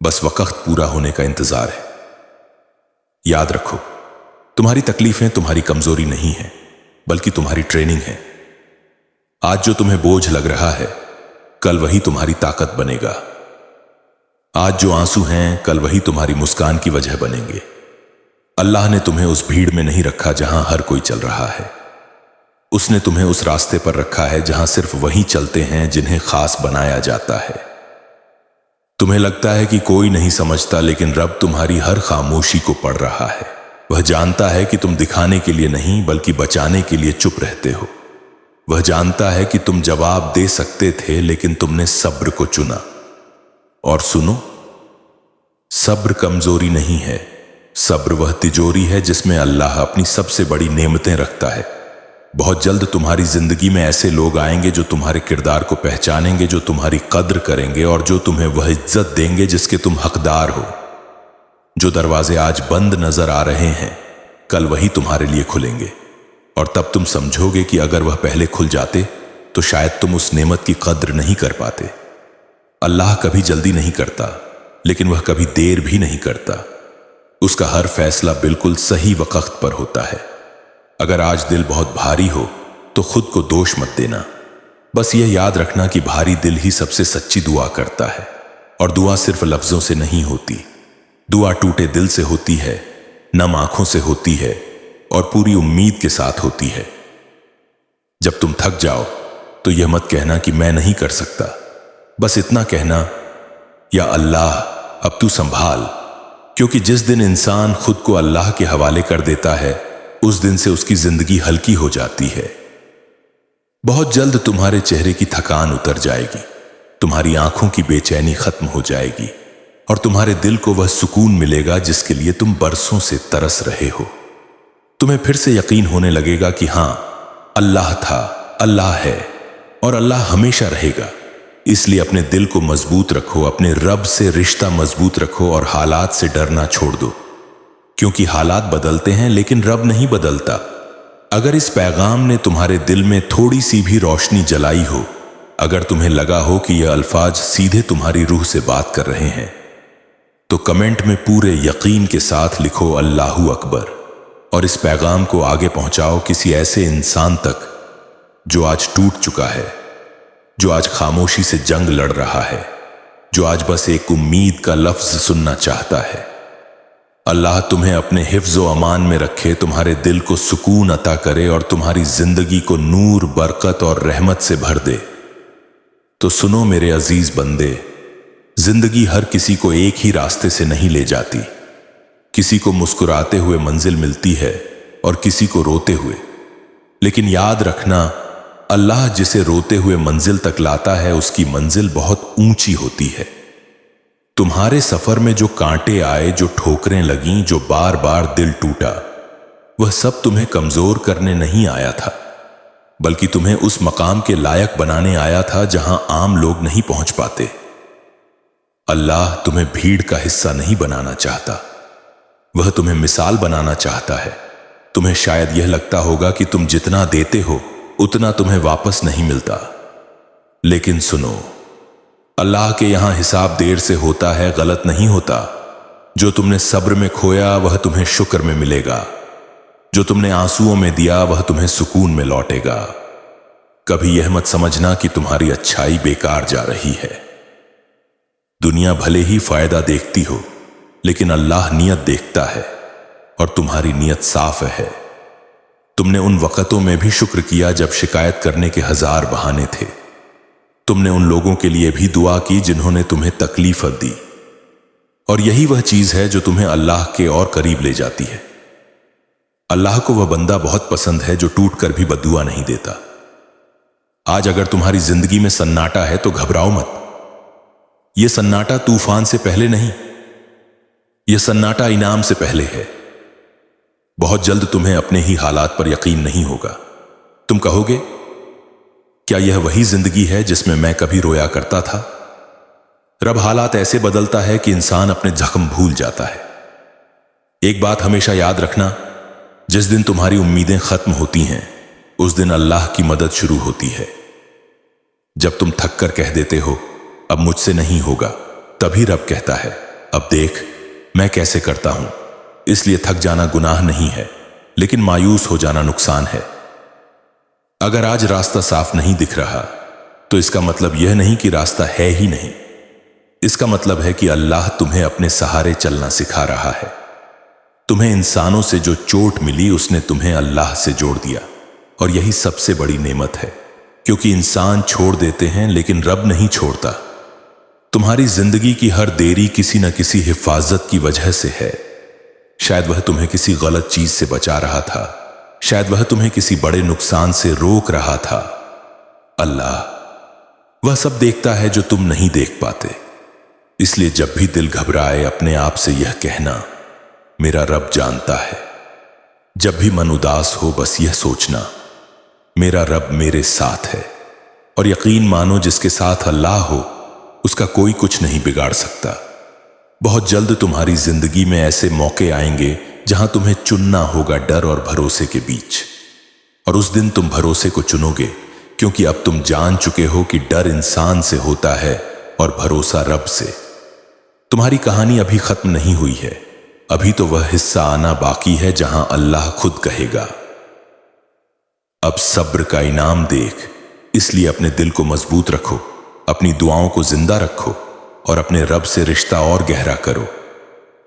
[SPEAKER 1] बस वक्त पूरा होने का इंतजार है। याद रखो, तुम्हारी तकलीफें तुम्हारी कमजोरी नहीं है, बल्कि तुम्हारी ट्रेनिंग है। आज जो तुम्हें बोझ लग रहा है, कल वही तुम्हारी ताकत बनेगा। आज जो आंसू हैं, कल वही तुम्हारी मुस्कान की वजह बनेंगे। अल्लाह ने तुम्हें उस भीड़ में नहीं रखा जहां हर कोई चल रहा है। उसने तुम्हें उस रास्ते पर रखा है जहां सिर्फ वही चलते हैं जिन्हें खास बनाया जाता है। तुम्हें लगता है कि कोई नहीं समझता, लेकिन रब तुम्हारी हर खामोशी को पढ़ रहा है। वह जानता है कि तुम दिखाने के लिए नहीं, बल्कि बचाने के लिए चुप रहते हो। वह जानता है कि तुम जवाब दे सकते थे, लेकिन तुमने सब्र को चुना। और सुनो, सब्र कमजोरी नहीं है, सब्र वह तिजोरी है जिसमें अल्लाह अपनी सबसे बड़ी नेमतें रखता है। बहुत जल्द तुम्हारी जिंदगी में ऐसे लोग आएंगे जो तुम्हारे किरदार को पहचानेंगे, जो तुम्हारी कद्र करेंगे और जो तुम्हें वह इज्जत देंगे जिसके तुम हकदार हो। जो दरवाजे आज बंद नजर आ रहे हैं, कल वही तुम्हारे लिए खुलेंगे, और तब तुम समझोगे कि अगर वह पहले खुल जाते तो शायद तुम उस नेमत की कद्र नहीं कर पाते। अल्लाह कभी जल्दी नहीं करता, लेकिन वह कभी देर भी नहीं करता। उसका हर फैसला बिल्कुल सही वक्त पर होता है। अगर आज दिल बहुत भारी हो तो खुद को दोष मत देना। बस यह याद रखना कि भारी दिल ही सबसे सच्ची दुआ करता है, और दुआ सिर्फ लफ्जों से नहीं होती। दुआ टूटे दिल से होती है, नम आंखों से होती है, और पूरी उम्मीद के साथ होती है। जब तुम थक जाओ तो यह मत कहना कि मैं नहीं कर सकता। बस इतना कहना, या अल्लाह अब तू संभाल। क्योंकि जिस दिन इंसान खुद को अल्लाह के हवाले कर देता है, उस दिन से उसकी जिंदगी हल्की हो जाती है। बहुत जल्द तुम्हारे चेहरे की थकान उतर जाएगी, तुम्हारी आंखों की बेचैनी खत्म हो जाएगी, और तुम्हारे दिल को वह सुकून मिलेगा जिसके लिए तुम बरसों से तरस रहे हो। तुम्हें फिर से यकीन होने लगेगा कि हां, अल्लाह था, अल्लाह है, और अल्लाह हमेशा रहेगा। इसलिए अपने दिल को मजबूत रखो, अपने रब से रिश्ता मजबूत रखो, और हालात से डरना छोड़ दो। क्योंकि हालात बदलते हैं, लेकिन रब नहीं बदलता। अगर इस पैगाम ने तुम्हारे दिल में थोड़ी सी भी रोशनी जलाई हो, अगर तुम्हें लगा हो कि यह अल्फाज सीधे तुम्हारी रूह से बात कर रहे हैं, तो कमेंट में पूरे यकीन के साथ लिखो अल्लाहू अकबर, और इस पैगाम को आगे पहुंचाओ किसी ऐसे इंसान तक जो आज टूट चुका है, जो आज खामोशी से जंग लड़ रहा है, जो आज बस एक उम्मीद का लफ्ज सुनना चाहता है। अल्लाह तुम्हें अपने हिफ्ज़ व अमान में रखे, तुम्हारे दिल को सुकून अता करे, और तुम्हारी जिंदगी को नूर, बरकत और रहमत से भर दे। तो सुनो मेरे अजीज बंदे, जिंदगी हर किसी को एक ही रास्ते से नहीं ले जाती। किसी को मुस्कुराते हुए मंजिल मिलती है और किसी को रोते हुए। लेकिन याद रखना, अल्लाह जिसे रोते हुए मंजिल तक लाता है, उसकी मंजिल बहुत ऊंची होती है। तुम्हारे सफर में जो कांटे आए, जो ठोकरें लगीं, जो बार बार दिल टूटा, वह सब तुम्हें कमजोर करने नहीं आया था, बल्कि तुम्हें उस मकाम के लायक बनाने आया था जहां आम लोग नहीं पहुंच पाते। अल्लाह तुम्हें भीड़ का हिस्सा नहीं बनाना चाहता, वह तुम्हें मिसाल बनाना चाहता है। तुम्हें शायद यह लगता होगा कि तुम जितना देते हो उतना तुम्हें वापस नहीं मिलता, लेकिन सुनो, अल्लाह के यहां हिसाब देर से होता है, गलत नहीं होता। जो तुमने सब्र में खोया वह तुम्हें शुक्र में मिलेगा, जो तुमने आंसुओं में दिया वह तुम्हें सुकून में लौटेगा। कभी यह मत समझना कि तुम्हारी अच्छाई बेकार जा रही है। दुनिया भले ही फायदा देखती हो, लेकिन अल्लाह नियत देखता है, और तुम्हारी नियत साफ है। तुमने उन वक़्तों में भी शुक्र किया जब शिकायत करने के 1000 बहाने थे। तुमने उन लोगों के लिए भी दुआ की जिन्होंने तुम्हें तकलीफ दी। और यही वह चीज है जो तुम्हें अल्लाह के और करीब ले जाती है। अल्लाह को वह बंदा बहुत पसंद है जो टूट कर भी बद्दुआ नहीं देता। आज अगर तुम्हारी जिंदगी में सन्नाटा है तो घबराओ मत। यह सन्नाटा तूफान से पहले नहीं, यह सन्नाटा इनाम से पहले है। बहुत जल्द तुम्हें अपने ही हालात पर यकीन नहीं होगा। तुम कहोगे, क्या यह वही जिंदगी है जिसमें मैं कभी रोया करता था? रब हालात ऐसे बदलता है कि इंसान अपने जख्म भूल जाता है। एक बात हमेशा याद रखना, जिस दिन तुम्हारी उम्मीदें खत्म होती हैं उस दिन अल्लाह की मदद शुरू होती है। जब तुम थक कर कह देते हो अब मुझसे नहीं होगा, तभी रब कहता है अब देख मैं कैसे करता हूं। इसलिए थक जाना गुनाह नहीं है, लेकिन मायूस हो जाना नुकसान है। अगर आज रास्ता साफ नहीं दिख रहा तो इसका मतलब यह नहीं कि रास्ता है ही नहीं। इसका मतलब है कि अल्लाह तुम्हें अपने सहारे चलना सिखा रहा है। तुम्हें इंसानों से जो चोट मिली उसने तुम्हें अल्लाह से जोड़ दिया, और यही सबसे बड़ी नेमत है, क्योंकि इंसान छोड़ देते हैं लेकिन रब नहीं छोड़ता। तुम्हारी जिंदगी की हर देरी किसी न किसी हिफाजत की वजह से है। शायद वह तुम्हें किसी गलत चीज से बचा रहा था, शायद वह तुम्हें किसी बड़े नुकसान से रोक रहा था। अल्लाह वह सब देखता है जो तुम नहीं देख पाते। इसलिए जब भी दिल घबराए अपने आप से यह कहना, मेरा रब जानता है। जब भी मन उदास हो बस यह सोचना, मेरा रब मेरे साथ है। और यकीन मानो जिसके साथ अल्लाह हो उसका कोई कुछ नहीं बिगाड़ सकता। बहुत जल्द तुम्हारी जिंदगी में ऐसे मौके आएंगे जहां तुम्हें चुनना होगा डर और भरोसे के बीच, और उस दिन तुम भरोसे को चुनोगे, क्योंकि अब तुम जान चुके हो कि डर इंसान से होता है और भरोसा रब से। तुम्हारी कहानी अभी खत्म नहीं हुई है, अभी तो वह हिस्सा आना बाकी है जहां अल्लाह खुद कहेगा अब सब्र का इनाम देख। इसलिए अपने दिल को मजबूत रखो, अपनी दुआओं को जिंदा रखो और अपने रब से रिश्ता और गहरा करो,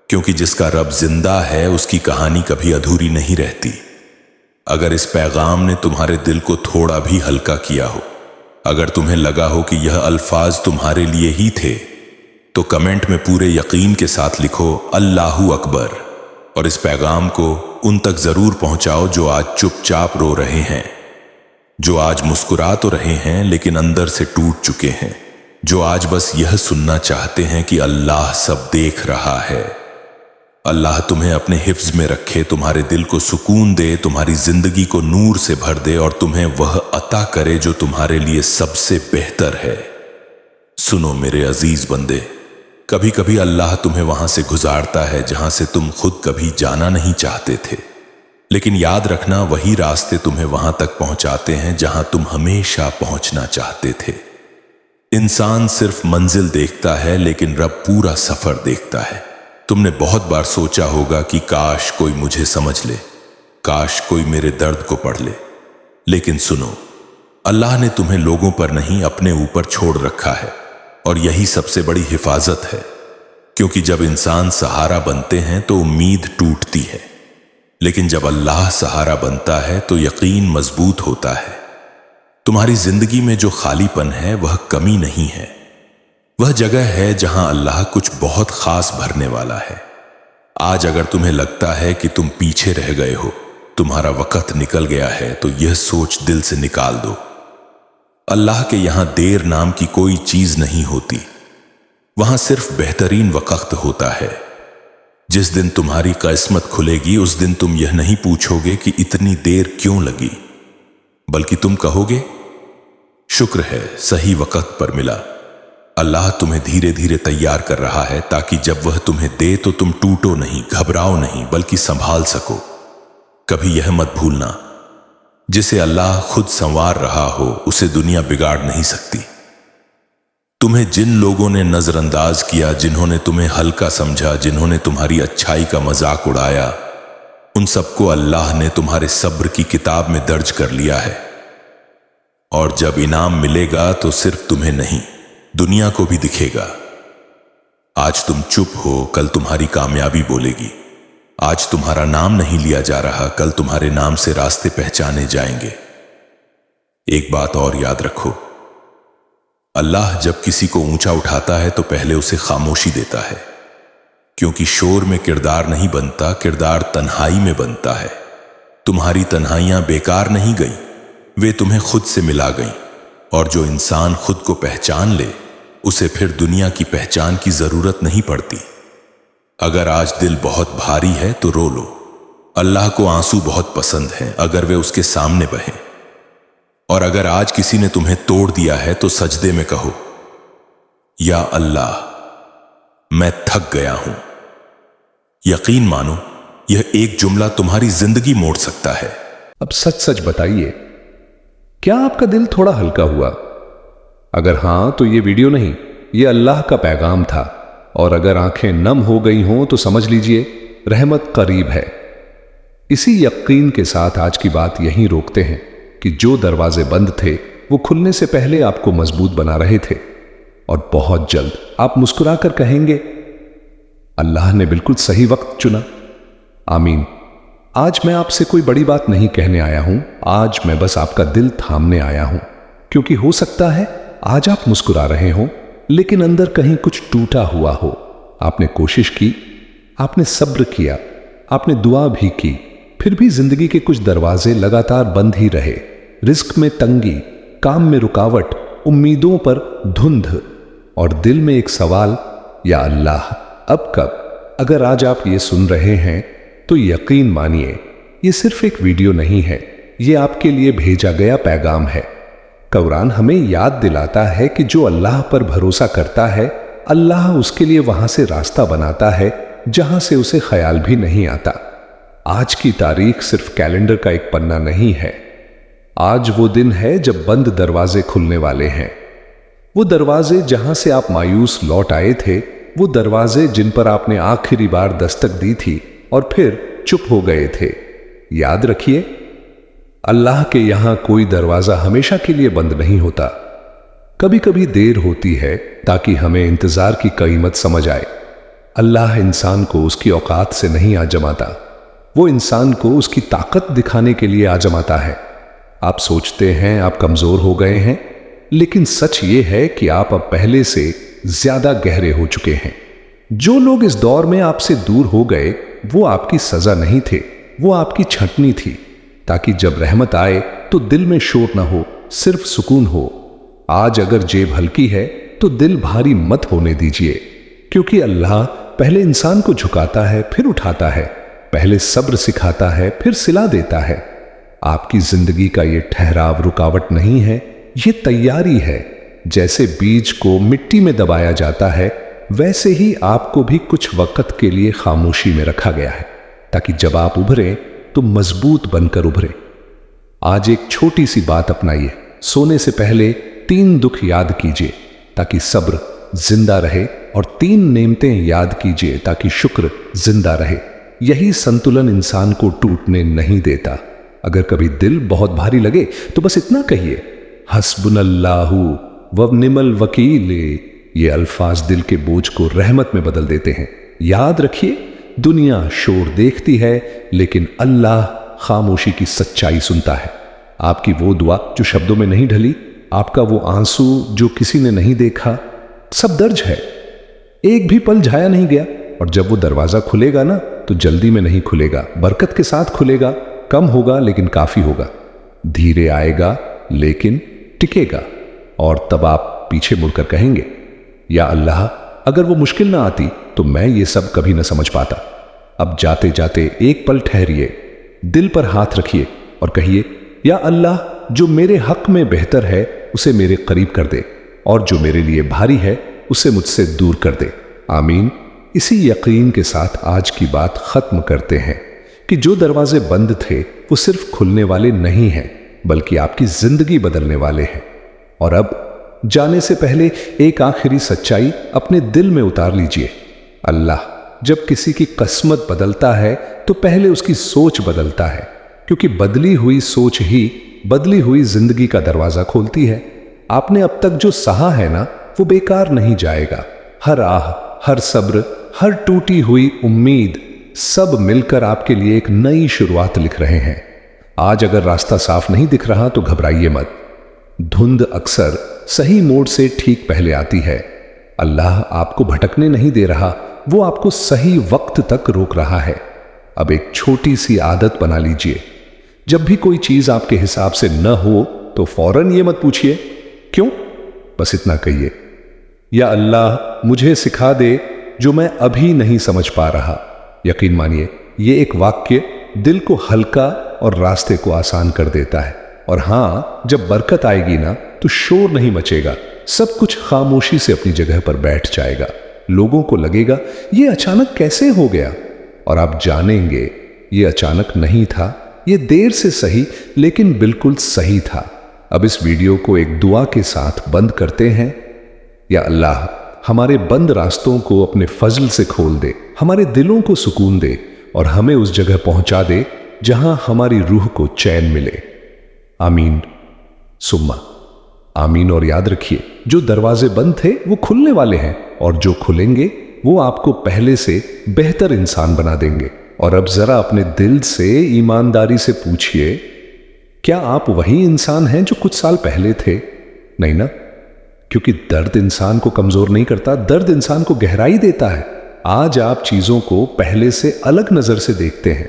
[SPEAKER 1] क्योंकि जिसका रब जिंदा है उसकी कहानी कभी अधूरी नहीं रहती। अगर इस पैगाम ने तुम्हारे दिल को थोड़ा भी हल्का किया हो, अगर तुम्हें लगा हो कि यह अल्फाज तुम्हारे लिए ही थे, तो कमेंट में पूरे यकीन के साथ लिखो अल्लाहू अकबर, और इस पैगाम को उन तक जरूर पहुंचाओ जो आज चुपचाप रो रहे हैं, जो आज मुस्कुरा तो रहे हैं लेकिन अंदर से टूट चुके हैं, जो आज बस यह सुनना चाहते हैं कि अल्लाह सब देख रहा है। अल्लाह तुम्हें अपने हिफ्ज में रखे, तुम्हारे दिल को सुकून दे, तुम्हारी जिंदगी को नूर से भर दे और तुम्हें वह अता करे जो तुम्हारे लिए सबसे बेहतर है। सुनो मेरे अजीज बंदे, कभी कभी अल्लाह तुम्हें वहां से गुजारता है जहां से तुम खुद कभी जाना नहीं चाहते थे, लेकिन याद रखना वही रास्ते तुम्हें वहां तक पहुंचाते हैं जहां तुम हमेशा पहुंचना चाहते थे। इंसान सिर्फ मंजिल देखता है लेकिन रब पूरा सफर देखता है। तुमने बहुत बार सोचा होगा कि काश कोई मुझे समझ ले, काश कोई मेरे दर्द को पढ़ ले, लेकिन सुनो, अल्लाह ने तुम्हें लोगों पर नहीं अपने ऊपर छोड़ रखा है, और यही सबसे बड़ी हिफाजत है। क्योंकि जब इंसान सहारा बनते हैं तो उम्मीद टूटती है, लेकिन जब अल्लाह सहारा बनता है तो यकीन मजबूत होता है। तुम्हारी जिंदगी में जो खालीपन है वह कमी नहीं है, वह जगह है जहां अल्लाह कुछ बहुत खास भरने वाला है। आज अगर तुम्हें लगता है कि तुम पीछे रह गए हो, तुम्हारा वक्त निकल गया है, तो यह सोच दिल से निकाल दो। अल्लाह के यहां देर नाम की कोई चीज नहीं होती, वहां सिर्फ बेहतरीन वक्त होता है। जिस दिन तुम्हारी किस्मत खुलेगी उस दिन तुम यह नहीं पूछोगे कि इतनी देर क्यों लगी, बल्कि तुम कहोगे शुक्र है सही वक्त पर मिला। अल्लाह तुम्हें धीरे धीरे तैयार कर रहा है ताकि जब वह तुम्हें दे तो तुम टूटो नहीं, घबराओ नहीं, बल्कि संभाल सको। कभी यह मत भूलना, जिसे अल्लाह खुद संवार रहा हो उसे दुनिया बिगाड़ नहीं सकती। तुम्हें जिन लोगों ने नजरअंदाज किया, जिन्होंने तुम्हें हल्का समझा, जिन्होंने तुम्हारी अच्छाई का मजाक उड़ाया, उन सबको अल्लाह ने तुम्हारे सब्र की किताब में दर्ज कर लिया है। और जब इनाम मिलेगा तो सिर्फ तुम्हें नहीं, दुनिया को भी दिखेगा। आज तुम चुप हो, कल तुम्हारी कामयाबी बोलेगी। आज तुम्हारा नाम नहीं लिया जा रहा, कल तुम्हारे नाम से रास्ते पहचाने जाएंगे। एक बात और याद रखो, अल्लाह जब किसी को ऊंचा उठाता है तो पहले उसे खामोशी देता है। क्योंकि शोर में किरदार नहीं बनता, किरदार तन्हाई में बनता है। तुम्हारी तन्हाइयां बेकार नहीं गई, वे तुम्हें खुद से मिला गईं। और जो इंसान खुद को पहचान ले, उसे फिर दुनिया की पहचान की जरूरत नहीं पड़ती। अगर आज दिल बहुत भारी है तो रो लो। अल्लाह को आंसू बहुत पसंद हैं अगर वे उसके सामने बहें। और अगर आज किसी ने तुम्हें तोड़ दिया है तो सजदे में कहो, या अल्लाह, मैं थक गया हूं। यकीन मानो, यह एक जुमला तुम्हारी जिंदगी मोड़ सकता है।
[SPEAKER 2] अब सच सच बताइए, क्या आपका दिल थोड़ा हल्का हुआ? अगर हां तो ये वीडियो नहीं, ये अल्लाह का पैगाम था। और अगर आंखें नम हो गई हों तो समझ लीजिए रहमत करीब है। इसी यकीन के साथ आज की बात यहीं रोकते हैं कि जो दरवाजे बंद थे वो खुलने से पहले आपको मजबूत बना रहे थे। और बहुत जल्द आप मुस्कुराकर कहेंगे, अल्लाह ने बिल्कुल सही वक्त चुना। आमीन। आज मैं आपसे कोई बड़ी बात नहीं कहने आया हूं, आज मैं बस आपका दिल थामने आया हूं। क्योंकि हो सकता है आज आप मुस्कुरा रहे हो, लेकिन अंदर कहीं कुछ टूटा हुआ हो। आपने कोशिश की, आपने सब्र किया, आपने दुआ भी की, फिर भी जिंदगी के कुछ दरवाजे लगातार बंद ही रहे। रिस्क में तंगी, काम में रुकावट, उम्मीदों पर धुंध, और दिल में एक सवाल, या अल्लाह अब कब? अगर आज आप ये सुन रहे हैं तो यकीन मानिए, ये सिर्फ एक वीडियो नहीं है, ये आपके लिए भेजा गया पैगाम है। कुरान हमें याद दिलाता है कि जो अल्लाह पर भरोसा करता है, अल्लाह उसके लिए वहां से रास्ता बनाता है जहां से उसे ख्याल भी नहीं आता। आज की तारीख सिर्फ कैलेंडर का एक पन्ना नहीं है। आज वो दिन है जब बंद दरवाजे खुलने वाले हैं। वो दरवाजे जहां से आप मायूस लौट आए थे, वो दरवाजे जिन पर आपने आखिरी बार दस्तक दी थी और फिर चुप हो गए थे। याद रखिए, अल्लाह के यहां कोई दरवाजा हमेशा के लिए बंद नहीं होता। कभी कभी देर होती है ताकि हमें इंतजार की कीमत समझ आए। अल्लाह इंसान को उसकी औकात से नहीं आजमाता, वो इंसान को उसकी ताकत दिखाने के लिए आजमाता है। आप सोचते हैं आप कमजोर हो गए हैं, लेकिन सच ये है कि आप अब पहले से ज्यादा गहरे हो चुके हैं। जो लोग इस दौर में आपसे दूर हो गए, वो आपकी सजा नहीं थे, वो आपकी छंटनी थी, ताकि जब रहमत आए तो दिल में शोर ना हो, सिर्फ सुकून हो। आज अगर जेब हल्की है तो दिल भारी मत होने दीजिए, क्योंकि अल्लाह पहले इंसान को झुकाता है फिर उठाता है, पहले सब्र सिखाता है फिर सिला देता है। आपकी जिंदगी का ये ठहराव रुकावट नहीं है, ये तैयारी है। जैसे बीज को मिट्टी में दबाया जाता है, वैसे ही आपको भी कुछ वक्त के लिए खामोशी में रखा गया है, ताकि जब आप उभरे तो मजबूत बनकर उभरे। आज एक छोटी सी बात अपनाइए, सोने से पहले 3 दुख याद कीजिए ताकि सब्र जिंदा रहे, और 3 नेमतें याद कीजिए ताकि शुक्र जिंदा रहे। यही संतुलन इंसान को टूटने नहीं देता। अगर कभी दिल बहुत भारी लगे तो बस इतना कहिए, हस्बुनल्लाहु व निमल वकील। ये अल्फाज दिल के बोझ को रहमत में बदल देते हैं। याद रखिए, दुनिया शोर देखती है, लेकिन अल्लाह खामोशी की सच्चाई सुनता है। आपकी वो दुआ जो शब्दों में नहीं ढली, आपका वो आंसू जो किसी ने नहीं देखा, सब दर्ज है। एक भी पल जाया नहीं गया। और जब वो दरवाजा खुलेगा ना, तो जल्दी में नहीं खुलेगा, बरकत के साथ खुलेगा। कम होगा लेकिन काफी होगा, धीरे आएगा लेकिन टिकेगा। और तब आप पीछे मुड़कर कहेंगे, या अल्लाह, अगर वो मुश्किल ना आती तो मैं ये सब कभी ना समझ पाता। अब जाते जाते एक पल ठहरिए, दिल पर हाथ रखिए और कहिए, या अल्लाह, जो मेरे हक में बेहतर है उसे मेरे करीब कर दे, और जो मेरे लिए भारी है उसे मुझसे दूर कर दे। आमीन। इसी यकीन के साथ आज की बात खत्म करते हैं कि जो दरवाजे बंद थे वो सिर्फ खुलने वाले नहीं हैं, बल्कि आपकी जिंदगी बदलने वाले हैं। और अब जाने से पहले एक आखिरी सच्चाई अपने दिल में उतार लीजिए। अल्लाह जब किसी की किस्मत बदलता है तो पहले उसकी सोच बदलता है, क्योंकि बदली हुई सोच ही बदली हुई जिंदगी का दरवाजा खोलती है। आपने अब तक जो सहा है ना, वो बेकार नहीं जाएगा। हर आह, हर सब्र, हर टूटी हुई उम्मीद, सब मिलकर आपके लिए एक नई शुरुआत लिख रहे हैं। आज अगर रास्ता साफ नहीं दिख रहा तो घबराइए मत। धुंध अक्सर सही मोड़ से ठीक पहले आती है। अल्लाह आपको भटकने नहीं दे रहा, वो आपको सही वक्त तक रोक रहा है। अब एक छोटी सी आदत बना लीजिए, जब भी कोई चीज आपके हिसाब से न हो तो फौरन ये मत पूछिए क्यों, बस इतना कहिए, या अल्लाह मुझे सिखा दे जो मैं अभी नहीं समझ पा रहा। यकीन मानिए, ये एक वाक्य दिल को हल्का और रास्ते को आसान कर देता है। और हां, जब बरकत आएगी ना तो शोर नहीं मचेगा, सब कुछ खामोशी से अपनी जगह पर बैठ जाएगा। लोगों को लगेगा ये अचानक कैसे हो गया, और आप जानेंगे ये अचानक नहीं था, ये देर से सही लेकिन बिल्कुल सही था। अब इस वीडियो को एक दुआ के साथ बंद करते हैं। या अल्लाह, हमारे बंद रास्तों को अपने फजल से खोल दे, हमारे दिलों को सुकून दे और हमें उस जगह पहुंचा दे जहां हमारी रूह को चैन मिले। आमीन सुम्मा आमीन। और याद रखिए, जो दरवाजे बंद थे वो खुलने वाले हैं, और जो खुलेंगे वो आपको पहले से बेहतर इंसान बना देंगे। और अब जरा अपने दिल से ईमानदारी से पूछिए, क्या आप वही इंसान हैं जो कुछ साल पहले थे? नहीं ना, क्योंकि दर्द इंसान को कमजोर नहीं करता, दर्द इंसान को गहराई देता है। आज आप चीजों को पहले से अलग नजर से देखते हैं।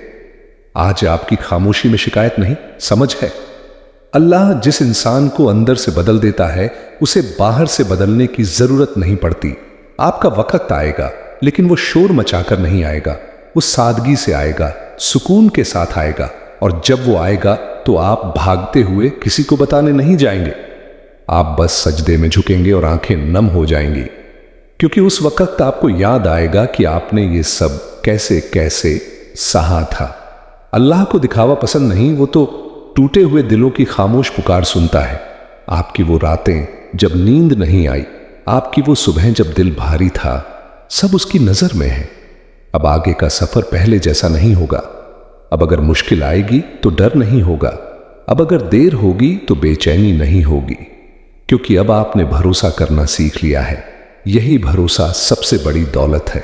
[SPEAKER 2] आज आपकी खामोशी में शिकायत नहीं, समझ है। अल्लाह जिस इंसान को अंदर से बदल देता है उसे बाहर से बदलने की जरूरत नहीं पड़ती। आपका वक्त आएगा, लेकिन वो शोर मचाकर नहीं आएगा, वो सादगी से आएगा, सुकून के साथ आएगा। और जब वो आएगा तो आप भागते हुए किसी को बताने नहीं जाएंगे, आप बस सजदे में झुकेंगे और आंखें नम हो जाएंगी, क्योंकि उस वक्त आपको याद आएगा कि आपने ये सब कैसे कैसे सहा था। अल्लाह को दिखावा पसंद नहीं, वो तो टूटे हुए दिलों की खामोश पुकार सुनता है। आपकी वो रातें जब नींद नहीं आई, आपकी वो सुबह जब दिल भारी था, सब उसकी नजर में है। अब आगे का सफर पहले जैसा नहीं होगा। अब अगर मुश्किल आएगी तो डर नहीं होगा, अब अगर देर होगी तो बेचैनी नहीं होगी, क्योंकि अब आपने भरोसा करना सीख लिया है। यही भरोसा सबसे बड़ी दौलत है,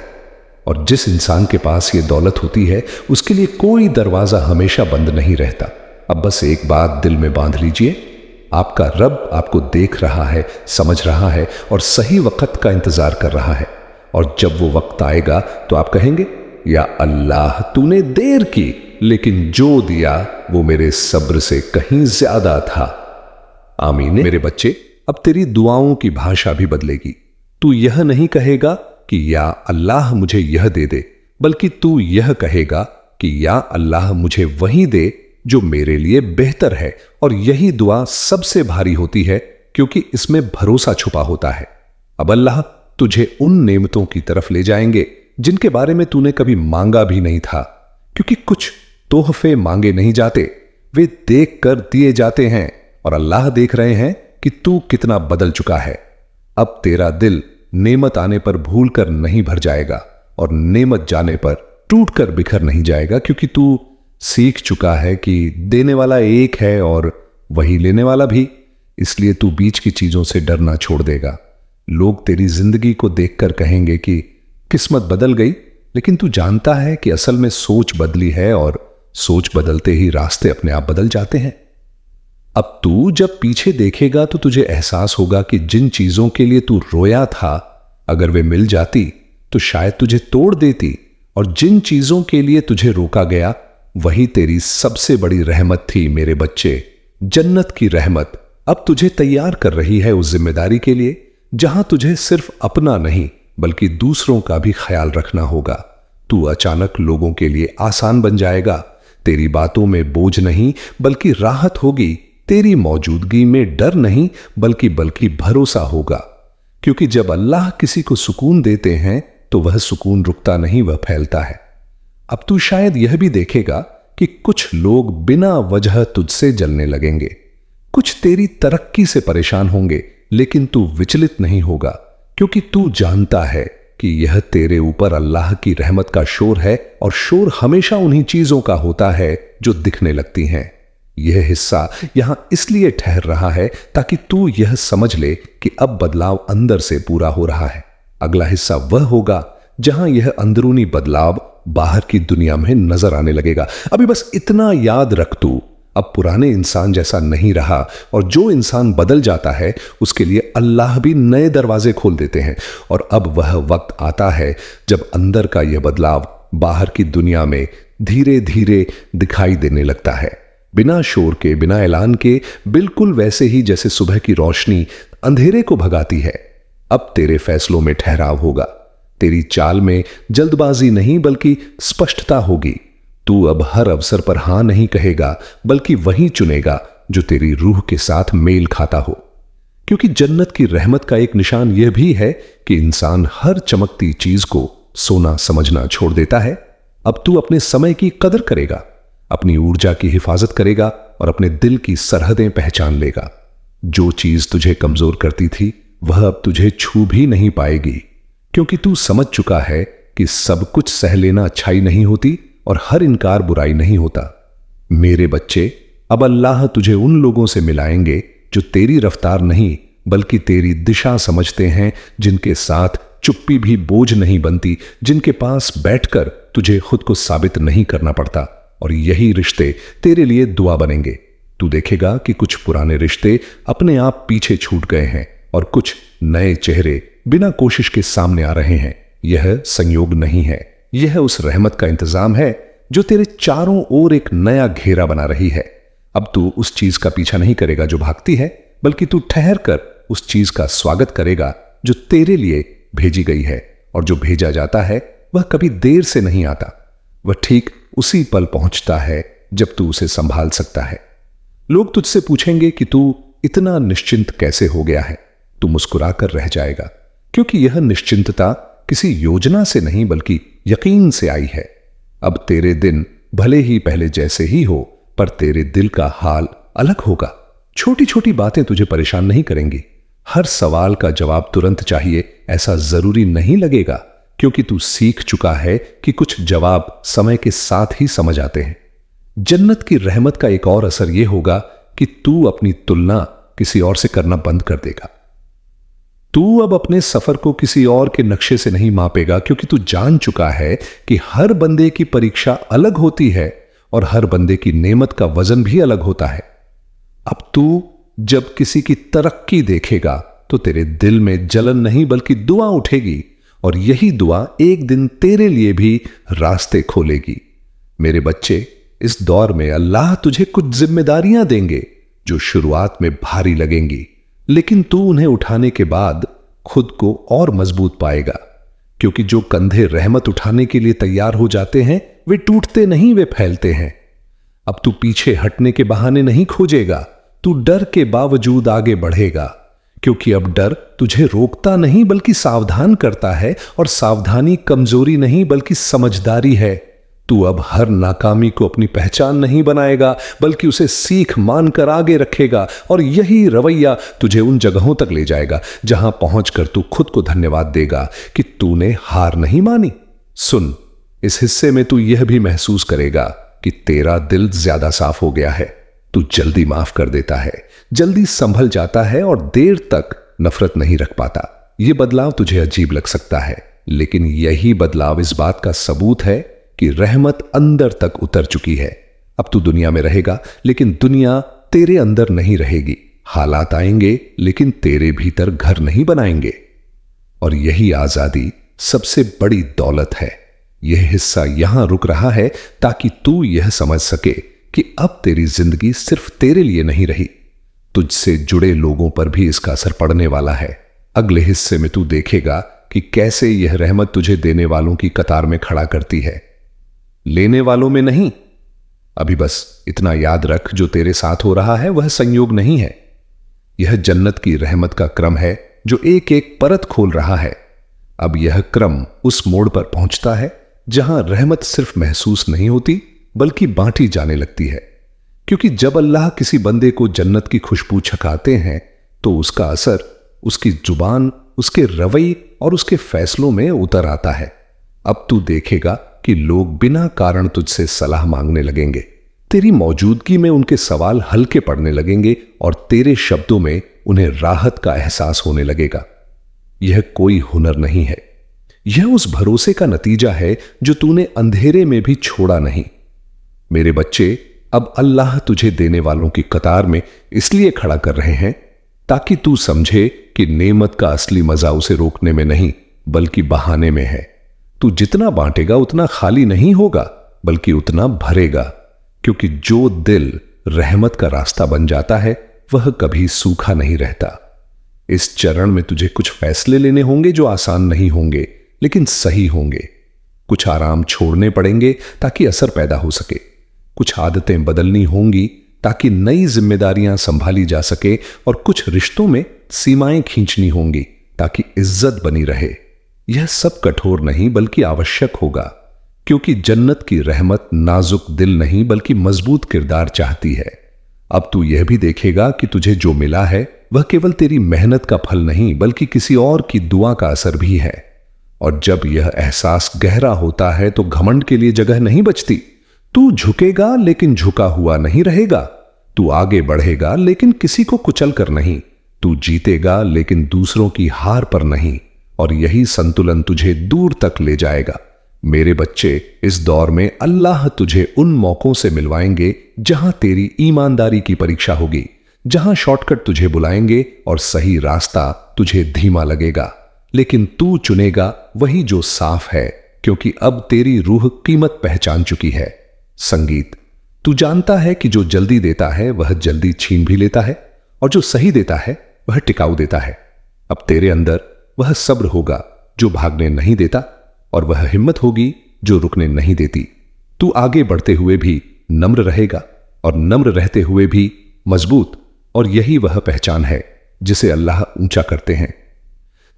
[SPEAKER 2] और जिस इंसान के पास ये दौलत होती है उसके लिए कोई दरवाजा हमेशा बंद नहीं रहता। अब बस एक बात दिल में बांध लीजिए, आपका रब आपको देख रहा है, समझ रहा है और सही वक्त का इंतजार कर रहा है। और जब वो वक्त आएगा तो आप कहेंगे, या अल्लाह तूने देर की, लेकिन जो दिया वो मेरे सब्र से कहीं ज्यादा था। आमीन। मेरे बच्चे, अब तेरी दुआओं की भाषा भी बदलेगी। तू यह नहीं कहेगा कि या अल्लाह मुझे यह दे दे, बल्कि तू यह कहेगा कि या अल्लाह मुझे वही दे जो मेरे लिए बेहतर है। और यही दुआ सबसे भारी होती है, क्योंकि इसमें भरोसा छुपा होता है। अब अल्लाह तुझे उन नेमतों की तरफ ले जाएंगे जिनके बारे में तूने कभी मांगा भी नहीं था, क्योंकि कुछ तोहफे मांगे नहीं जाते, वे देख कर दिए जाते हैं। और अल्लाह देख रहे हैं कि तू कितना बदल चुका है। अब तेरा दिल नेमत आने पर भूल कर नहीं भर जाएगा, और नेमत जाने पर टूट कर बिखर नहीं जाएगा, क्योंकि तू सीख चुका है कि देने वाला एक है और वही लेने वाला भी। इसलिए तू बीच की चीजों से डरना छोड़ देगा। लोग तेरी जिंदगी को देखकर कहेंगे कि किस्मत बदल गई, लेकिन तू जानता है कि असल में सोच बदली है, और सोच बदलते ही रास्ते अपने आप बदल जाते हैं। अब तू जब पीछे देखेगा तो तुझे एहसास होगा कि जिन चीजों के लिए तू रोया था, अगर वे मिल जाती तो शायद तुझे तोड़ देती, और जिन चीजों के लिए तुझे रोका गया वही तेरी सबसे बड़ी रहमत थी। मेरे बच्चे, जन्नत की रहमत अब तुझे तैयार कर रही है उस जिम्मेदारी के लिए जहां तुझे सिर्फ अपना नहीं बल्कि दूसरों का भी ख्याल रखना होगा। तू अचानक लोगों के लिए आसान बन जाएगा। तेरी बातों में बोझ नहीं बल्कि राहत होगी। तेरी मौजूदगी में डर नहीं बल्कि भरोसा होगा, क्योंकि जब अल्लाह किसी को सुकून देते हैं तो वह सुकून रुकता नहीं, वह फैलता है। अब तू शायद यह भी देखेगा कि कुछ लोग बिना वजह तुझसे जलने लगेंगे, कुछ तेरी तरक्की से परेशान होंगे, लेकिन तू विचलित नहीं होगा, क्योंकि तू जानता है कि यह तेरे ऊपर अल्लाह की रहमत का शोर है, और शोर हमेशा उन्हीं चीजों का होता है जो दिखने लगती हैं। यह हिस्सा यहां इसलिए ठहर रहा है ताकि तू यह समझ ले कि अब बदलाव अंदर से पूरा हो रहा है। अगला हिस्सा वह होगा जहां यह अंदरूनी बदलाव बाहर की दुनिया में नजर आने लगेगा। अभी बस इतना याद रख तू, अब पुराने इंसान जैसा नहीं रहा, और जो इंसान बदल जाता है उसके लिए अल्लाह भी नए दरवाजे खोल देते हैं। और अब वह वक्त आता है जब अंदर का यह बदलाव बाहर की दुनिया में धीरे धीरे दिखाई देने लगता है, बिना शोर के, बिना ऐलान के, बिल्कुल वैसे ही जैसे सुबह की रोशनी अंधेरे को भगाती है। अब तेरे फैसलों में ठहराव होगा, तेरी चाल में जल्दबाजी नहीं बल्कि स्पष्टता होगी। तू अब हर अवसर पर हां नहीं कहेगा, बल्कि वही चुनेगा जो तेरी रूह के साथ मेल खाता हो। क्योंकि जन्नत की रहमत का एक निशान यह भी है कि इंसान हर चमकती चीज को सोना समझना छोड़ देता है। अब तू अपने समय की कदर करेगा, अपनी ऊर्जा की हिफाजत करेगा और अपने दिल की सरहदें पहचान लेगा। जो चीज तुझे कमजोर करती थी वह अब तुझे छू भी नहीं पाएगी, क्योंकि तू समझ चुका है कि सब कुछ सह लेना अच्छाई नहीं होती और हर इनकार बुराई नहीं होता। मेरे बच्चे, अब अल्लाह तुझे उन लोगों से मिलाएंगे जो तेरी रफ्तार नहीं बल्कि तेरी दिशा समझते हैं, जिनके साथ चुप्पी भी बोझ नहीं बनती, जिनके पास बैठकर तुझे खुद को साबित नहीं करना पड़ता। और यही रिश्ते तेरे लिए दुआ बनेंगे। तू देखेगा कि कुछ पुराने रिश्ते अपने आप पीछे छूट गए हैं और कुछ नए चेहरे बिना कोशिश के सामने आ रहे हैं। यह संयोग नहीं है, यह उस रहमत का इंतजाम है जो तेरे चारों ओर एक नया घेरा बना रही है। अब तू उस चीज का पीछा नहीं करेगा जो भागती है, बल्कि तू ठहर कर उस चीज का स्वागत करेगा जो तेरे लिए भेजी गई है। और जो भेजा जाता है वह कभी देर से नहीं आता, वह ठीक उसी पल पहुंचता है जब तू उसे संभाल सकता है। लोग तुझसे पूछेंगे कि तू इतना निश्चिंत कैसे हो गया है। तू मुस्कुराकर रह जाएगा, क्योंकि यह निश्चिंतता किसी योजना से नहीं बल्कि यकीन से आई है। अब तेरे दिन भले ही पहले जैसे ही हो, पर तेरे दिल का हाल अलग होगा। छोटी छोटी बातें तुझे परेशान नहीं करेंगी। हर सवाल का जवाब तुरंत चाहिए ऐसा जरूरी नहीं लगेगा, क्योंकि तू सीख चुका है कि कुछ जवाब समय के साथ ही समझ आते हैं। जन्नत की रहमत का एक और असर यह होगा कि तू अपनी तुलना किसी और से करना बंद कर देगा। तू अब अपने सफर को किसी और के नक्शे से नहीं मापेगा, क्योंकि तू जान चुका है कि हर बंदे की परीक्षा अलग होती है और हर बंदे की नेमत का वजन भी अलग होता है। अब तू जब किसी की तरक्की देखेगा तो तेरे दिल में जलन नहीं बल्कि दुआ उठेगी, और यही दुआ एक दिन तेरे लिए भी रास्ते खोलेगी। मेरे बच्चे, इस दौर में अल्लाह तुझे कुछ जिम्मेदारियां देंगे जो शुरुआत में भारी लगेंगी, लेकिन तू उन्हें उठाने के बाद खुद को और मजबूत पाएगा। क्योंकि जो कंधे रहमत उठाने के लिए तैयार हो जाते हैं वे टूटते नहीं, वे फैलते हैं। अब तू पीछे हटने के बहाने नहीं खोजेगा, तू डर के बावजूद आगे बढ़ेगा, क्योंकि अब डर तुझे रोकता नहीं बल्कि सावधान करता है, और सावधानी कमजोरी नहीं बल्कि समझदारी है। तू अब हर नाकामी को अपनी पहचान नहीं बनाएगा बल्कि उसे सीख मानकर आगे रखेगा, और यही रवैया तुझे उन जगहों तक ले जाएगा जहां पहुंचकर तू खुद को धन्यवाद देगा कि तूने हार नहीं मानी। सुन, इस हिस्से में तू यह भी महसूस करेगा कि तेरा दिल ज्यादा साफ हो गया है। तू जल्दी माफ कर देता है, जल्दी संभल जाता है और देर तक नफरत नहीं रख पाता। यह बदलाव तुझे अजीब लग सकता है, लेकिन यही बदलाव इस बात का सबूत है कि रहमत अंदर तक उतर चुकी है। अब तू दुनिया में रहेगा, लेकिन दुनिया तेरे अंदर नहीं रहेगी। हालात आएंगे, लेकिन तेरे भीतर घर नहीं बनाएंगे। और यही आजादी सबसे बड़ी दौलत है। यह हिस्सा यहां रुक रहा है ताकि तू यह समझ सके कि अब तेरी जिंदगी सिर्फ तेरे लिए नहीं रही, तुझसे जुड़े लोगों पर भी इसका असर पड़ने वाला है। अगले हिस्से में तू देखेगा कि कैसे यह रहमत तुझे देने वालों की कतार में खड़ा करती है, लेने वालों में नहीं। अभी बस इतना याद रख, जो तेरे साथ हो रहा है वह संयोग नहीं है। यह जन्नत की रहमत का क्रम है जो एक एक परत खोल रहा है। अब यह क्रम उस मोड़ पर पहुंचता है जहां रहमत सिर्फ महसूस नहीं होती बल्कि बांटी जाने लगती है। क्योंकि जब अल्लाह किसी बंदे को जन्नत की खुशबू छकाते हैं तो उसका असर उसकी जुबान, उसके रवैये और उसके फैसलों में उतर आता है। अब तू देखेगा कि लोग बिना कारण तुझसे सलाह मांगने लगेंगे, तेरी मौजूदगी में उनके सवाल हल्के पड़ने लगेंगे और तेरे शब्दों में उन्हें राहत का एहसास होने लगेगा। यह कोई हुनर नहीं है, यह उस भरोसे का नतीजा है जो तूने अंधेरे में भी छोड़ा नहीं। मेरे बच्चे, अब अल्लाह तुझे देने वालों की कतार में इसलिए खड़ा कर रहे हैं ताकि तू समझे कि नेमत का असली मजा उसे रोकने में नहीं बल्कि बहाने में है। तू जितना बांटेगा उतना खाली नहीं होगा बल्कि उतना भरेगा, क्योंकि जो दिल रहमत का रास्ता बन जाता है वह कभी सूखा नहीं रहता। इस चरण में तुझे कुछ फैसले लेने होंगे जो आसान नहीं होंगे लेकिन सही होंगे। कुछ आराम छोड़ने पड़ेंगे ताकि असर पैदा हो सके। कुछ आदतें बदलनी होंगी ताकि नई जिम्मेदारियां संभाली जा सके, और कुछ रिश्तों में सीमाएं खींचनी होंगी ताकि इज्जत बनी रहे। यह सब कठोर नहीं बल्कि आवश्यक होगा, क्योंकि जन्नत की रहमत नाजुक दिल नहीं बल्कि मजबूत किरदार चाहती है। अब तू यह भी देखेगा कि तुझे जो मिला है वह केवल तेरी मेहनत का फल नहीं बल्कि किसी और की दुआ का असर भी है। और जब यह एहसास गहरा होता है तो घमंड के लिए जगह नहीं बचती। तू झुकेगा लेकिन झुका हुआ नहीं रहेगा। तू आगे बढ़ेगा लेकिन किसी को कुचल कर नहीं। तू जीतेगा लेकिन दूसरों की हार पर नहीं। और यही संतुलन तुझे दूर तक ले जाएगा। मेरे बच्चे, इस दौर में अल्लाह तुझे उन मौकों से मिलवाएंगे जहां तेरी ईमानदारी की परीक्षा होगी, जहां शॉर्टकट तुझे बुलाएंगे और सही रास्ता तुझे धीमा लगेगा, लेकिन तू चुनेगा वही जो साफ है, क्योंकि अब तेरी रूह कीमत पहचान चुकी है। संगीत, तू जानता है कि जो जल्दी देता है वह जल्दी छीन भी लेता है, और जो सही देता है वह टिकाऊ देता है। अब तेरे अंदर वह सब्र होगा जो भागने नहीं देता, और वह हिम्मत होगी जो रुकने नहीं देती। तू आगे बढ़ते हुए भी नम्र रहेगा और नम्र रहते हुए भी मजबूत, और यही वह पहचान है जिसे अल्लाह ऊंचा करते हैं।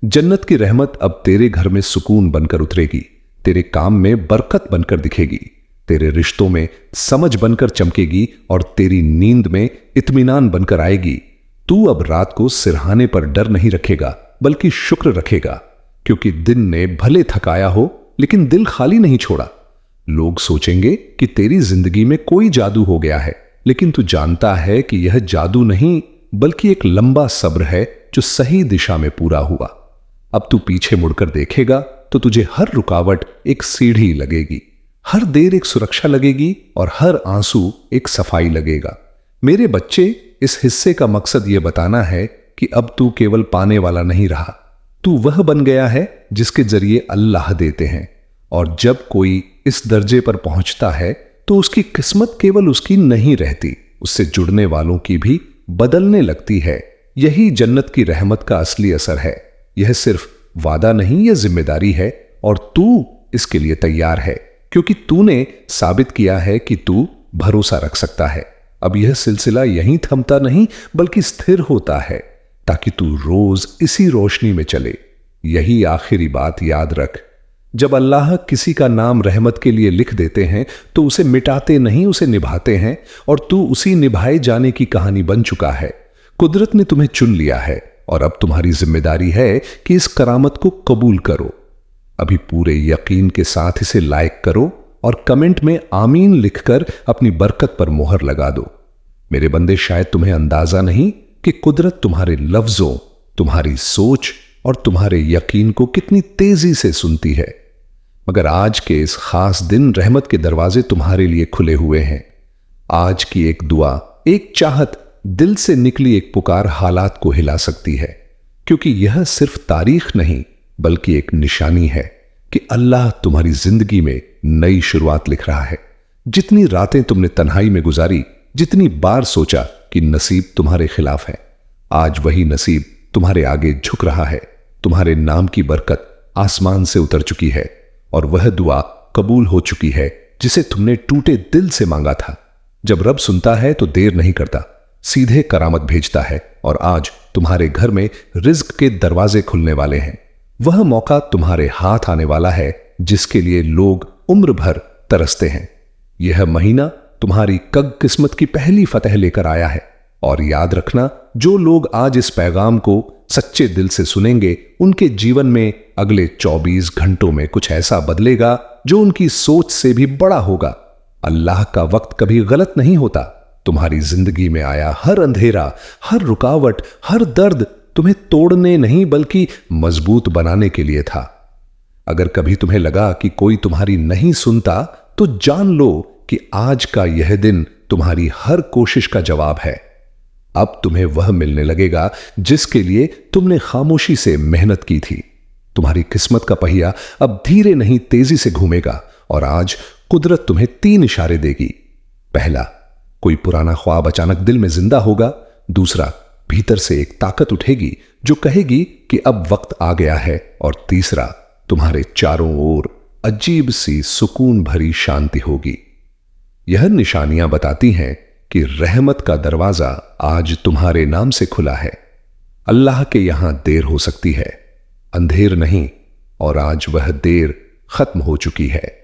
[SPEAKER 2] जन्नत की रहमत अब तेरे घर में सुकून बनकर उतरेगी, तेरे काम में बरकत बनकर दिखेगी, तेरे रिश्तों में समझ बनकर चमकेगी, और तेरी नींद में इत्मीनान बनकर आएगी। तू अब रात को सिरहाने पर डर नहीं रखेगा बल्कि शुक्र रखेगा, क्योंकि दिन ने भले थकाया हो लेकिन दिल खाली नहीं छोड़ा। लोग सोचेंगे कि तेरी जिंदगी में कोई जादू हो गया है, लेकिन तू जानता है कि यह जादू नहीं बल्कि एक लंबा सब्र है जो सही दिशा में पूरा हुआ। अब तू पीछे मुड़कर देखेगा तो तुझे हर रुकावट एक सीढ़ी लगेगी, हर देर एक सुरक्षा लगेगी, और हर आंसू एक सफाई लगेगा। मेरे बच्चे, इस हिस्से का मकसद यह बताना है कि अब तू केवल पाने वाला नहीं रहा, तू वह बन गया है जिसके जरिए अल्लाह देते हैं। और जब कोई इस दर्जे पर पहुंचता है तो उसकी किस्मत केवल उसकी नहीं रहती, उससे जुड़ने वालों की भी बदलने लगती है। यही जन्नत की रहमत का असली असर है। यह सिर्फ वादा नहीं, यह जिम्मेदारी है, और तू इसके लिए तैयार है, क्योंकि तूने साबित किया है कि तू भरोसा रख सकता है। अब यह सिलसिला यहीं थमता नहीं बल्कि स्थिर होता है, ताकि तू रोज इसी रोशनी में चले। यही आखिरी बात याद रख, जब अल्लाह किसी का नाम रहमत के लिए लिख देते हैं तो उसे मिटाते नहीं, उसे निभाते हैं, और तू उसी निभाए जाने की कहानी बन चुका है। कुदरत ने तुम्हें चुन लिया है, और अब तुम्हारी जिम्मेदारी है कि इस करामत को कबूल करो। अभी पूरे यकीन के साथ इसे लाइक करो और कमेंट में आमीन लिखकर अपनी बरकत पर मोहर लगा दो। मेरे बंदे, शायद तुम्हें अंदाजा नहीं कि कुदरत तुम्हारे लफ्जों, तुम्हारी सोच और तुम्हारे यकीन को कितनी तेजी से सुनती है। मगर आज के इस खास दिन रहमत के दरवाजे तुम्हारे लिए खुले हुए हैं। आज की एक दुआ, एक चाहत, दिल से निकली एक पुकार हालात को हिला सकती है, क्योंकि यह सिर्फ तारीख नहीं बल्कि एक निशानी है कि अल्लाह तुम्हारी जिंदगी में नई शुरुआत लिख रहा है। जितनी रातें तुमने तन्हाई में गुजारी, जितनी बार सोचा कि नसीब तुम्हारे खिलाफ है, आज वही नसीब तुम्हारे आगे झुक रहा है। तुम्हारे नाम की बरकत आसमान से उतर चुकी है, और वह दुआ कबूल हो चुकी है जिसे तुमने टूटे दिल से मांगा था। जब रब सुनता है तो देर नहीं करता, सीधे करामत भेजता है, और आज तुम्हारे घर में रिज्क के दरवाजे खुलने वाले हैं। वह मौका तुम्हारे हाथ आने वाला है जिसके लिए लोग उम्र भर तरसते हैं। यह महीना तुम्हारी कग किस्मत की पहली फतह लेकर आया है, और याद रखना, जो लोग आज इस पैगाम को सच्चे दिल से सुनेंगे, उनके जीवन में अगले 24 घंटों में कुछ ऐसा बदलेगा जो उनकी सोच से भी बड़ा होगा। अल्लाह का वक्त कभी गलत नहीं होता। तुम्हारी जिंदगी में आया हर अंधेरा, हर रुकावट, हर दर्द तुम्हें तोड़ने नहीं बल्कि मजबूत बनाने के लिए था। अगर कभी तुम्हें लगा कि कोई तुम्हारी नहीं सुनता, तो जान लो कि आज का यह दिन तुम्हारी हर कोशिश का जवाब है। अब तुम्हें वह मिलने लगेगा जिसके लिए तुमने खामोशी से मेहनत की थी। तुम्हारी किस्मत का पहिया अब धीरे नहीं तेजी से घूमेगा और आज कुदरत तुम्हें 3 इशारे देगी। पहला, कोई पुराना ख्वाब अचानक दिल में जिंदा होगा। दूसरा, भीतर से एक ताकत उठेगी जो कहेगी कि अब वक्त आ गया है। और तीसरा, तुम्हारे चारों ओर अजीब सी सुकून भरी शांति होगी। यह निशानियां बताती हैं कि रहमत का दरवाजा आज तुम्हारे नाम से खुला है। अल्लाह के यहां देर हो सकती है, अंधेर नहीं, और आज वह देर खत्म हो चुकी है।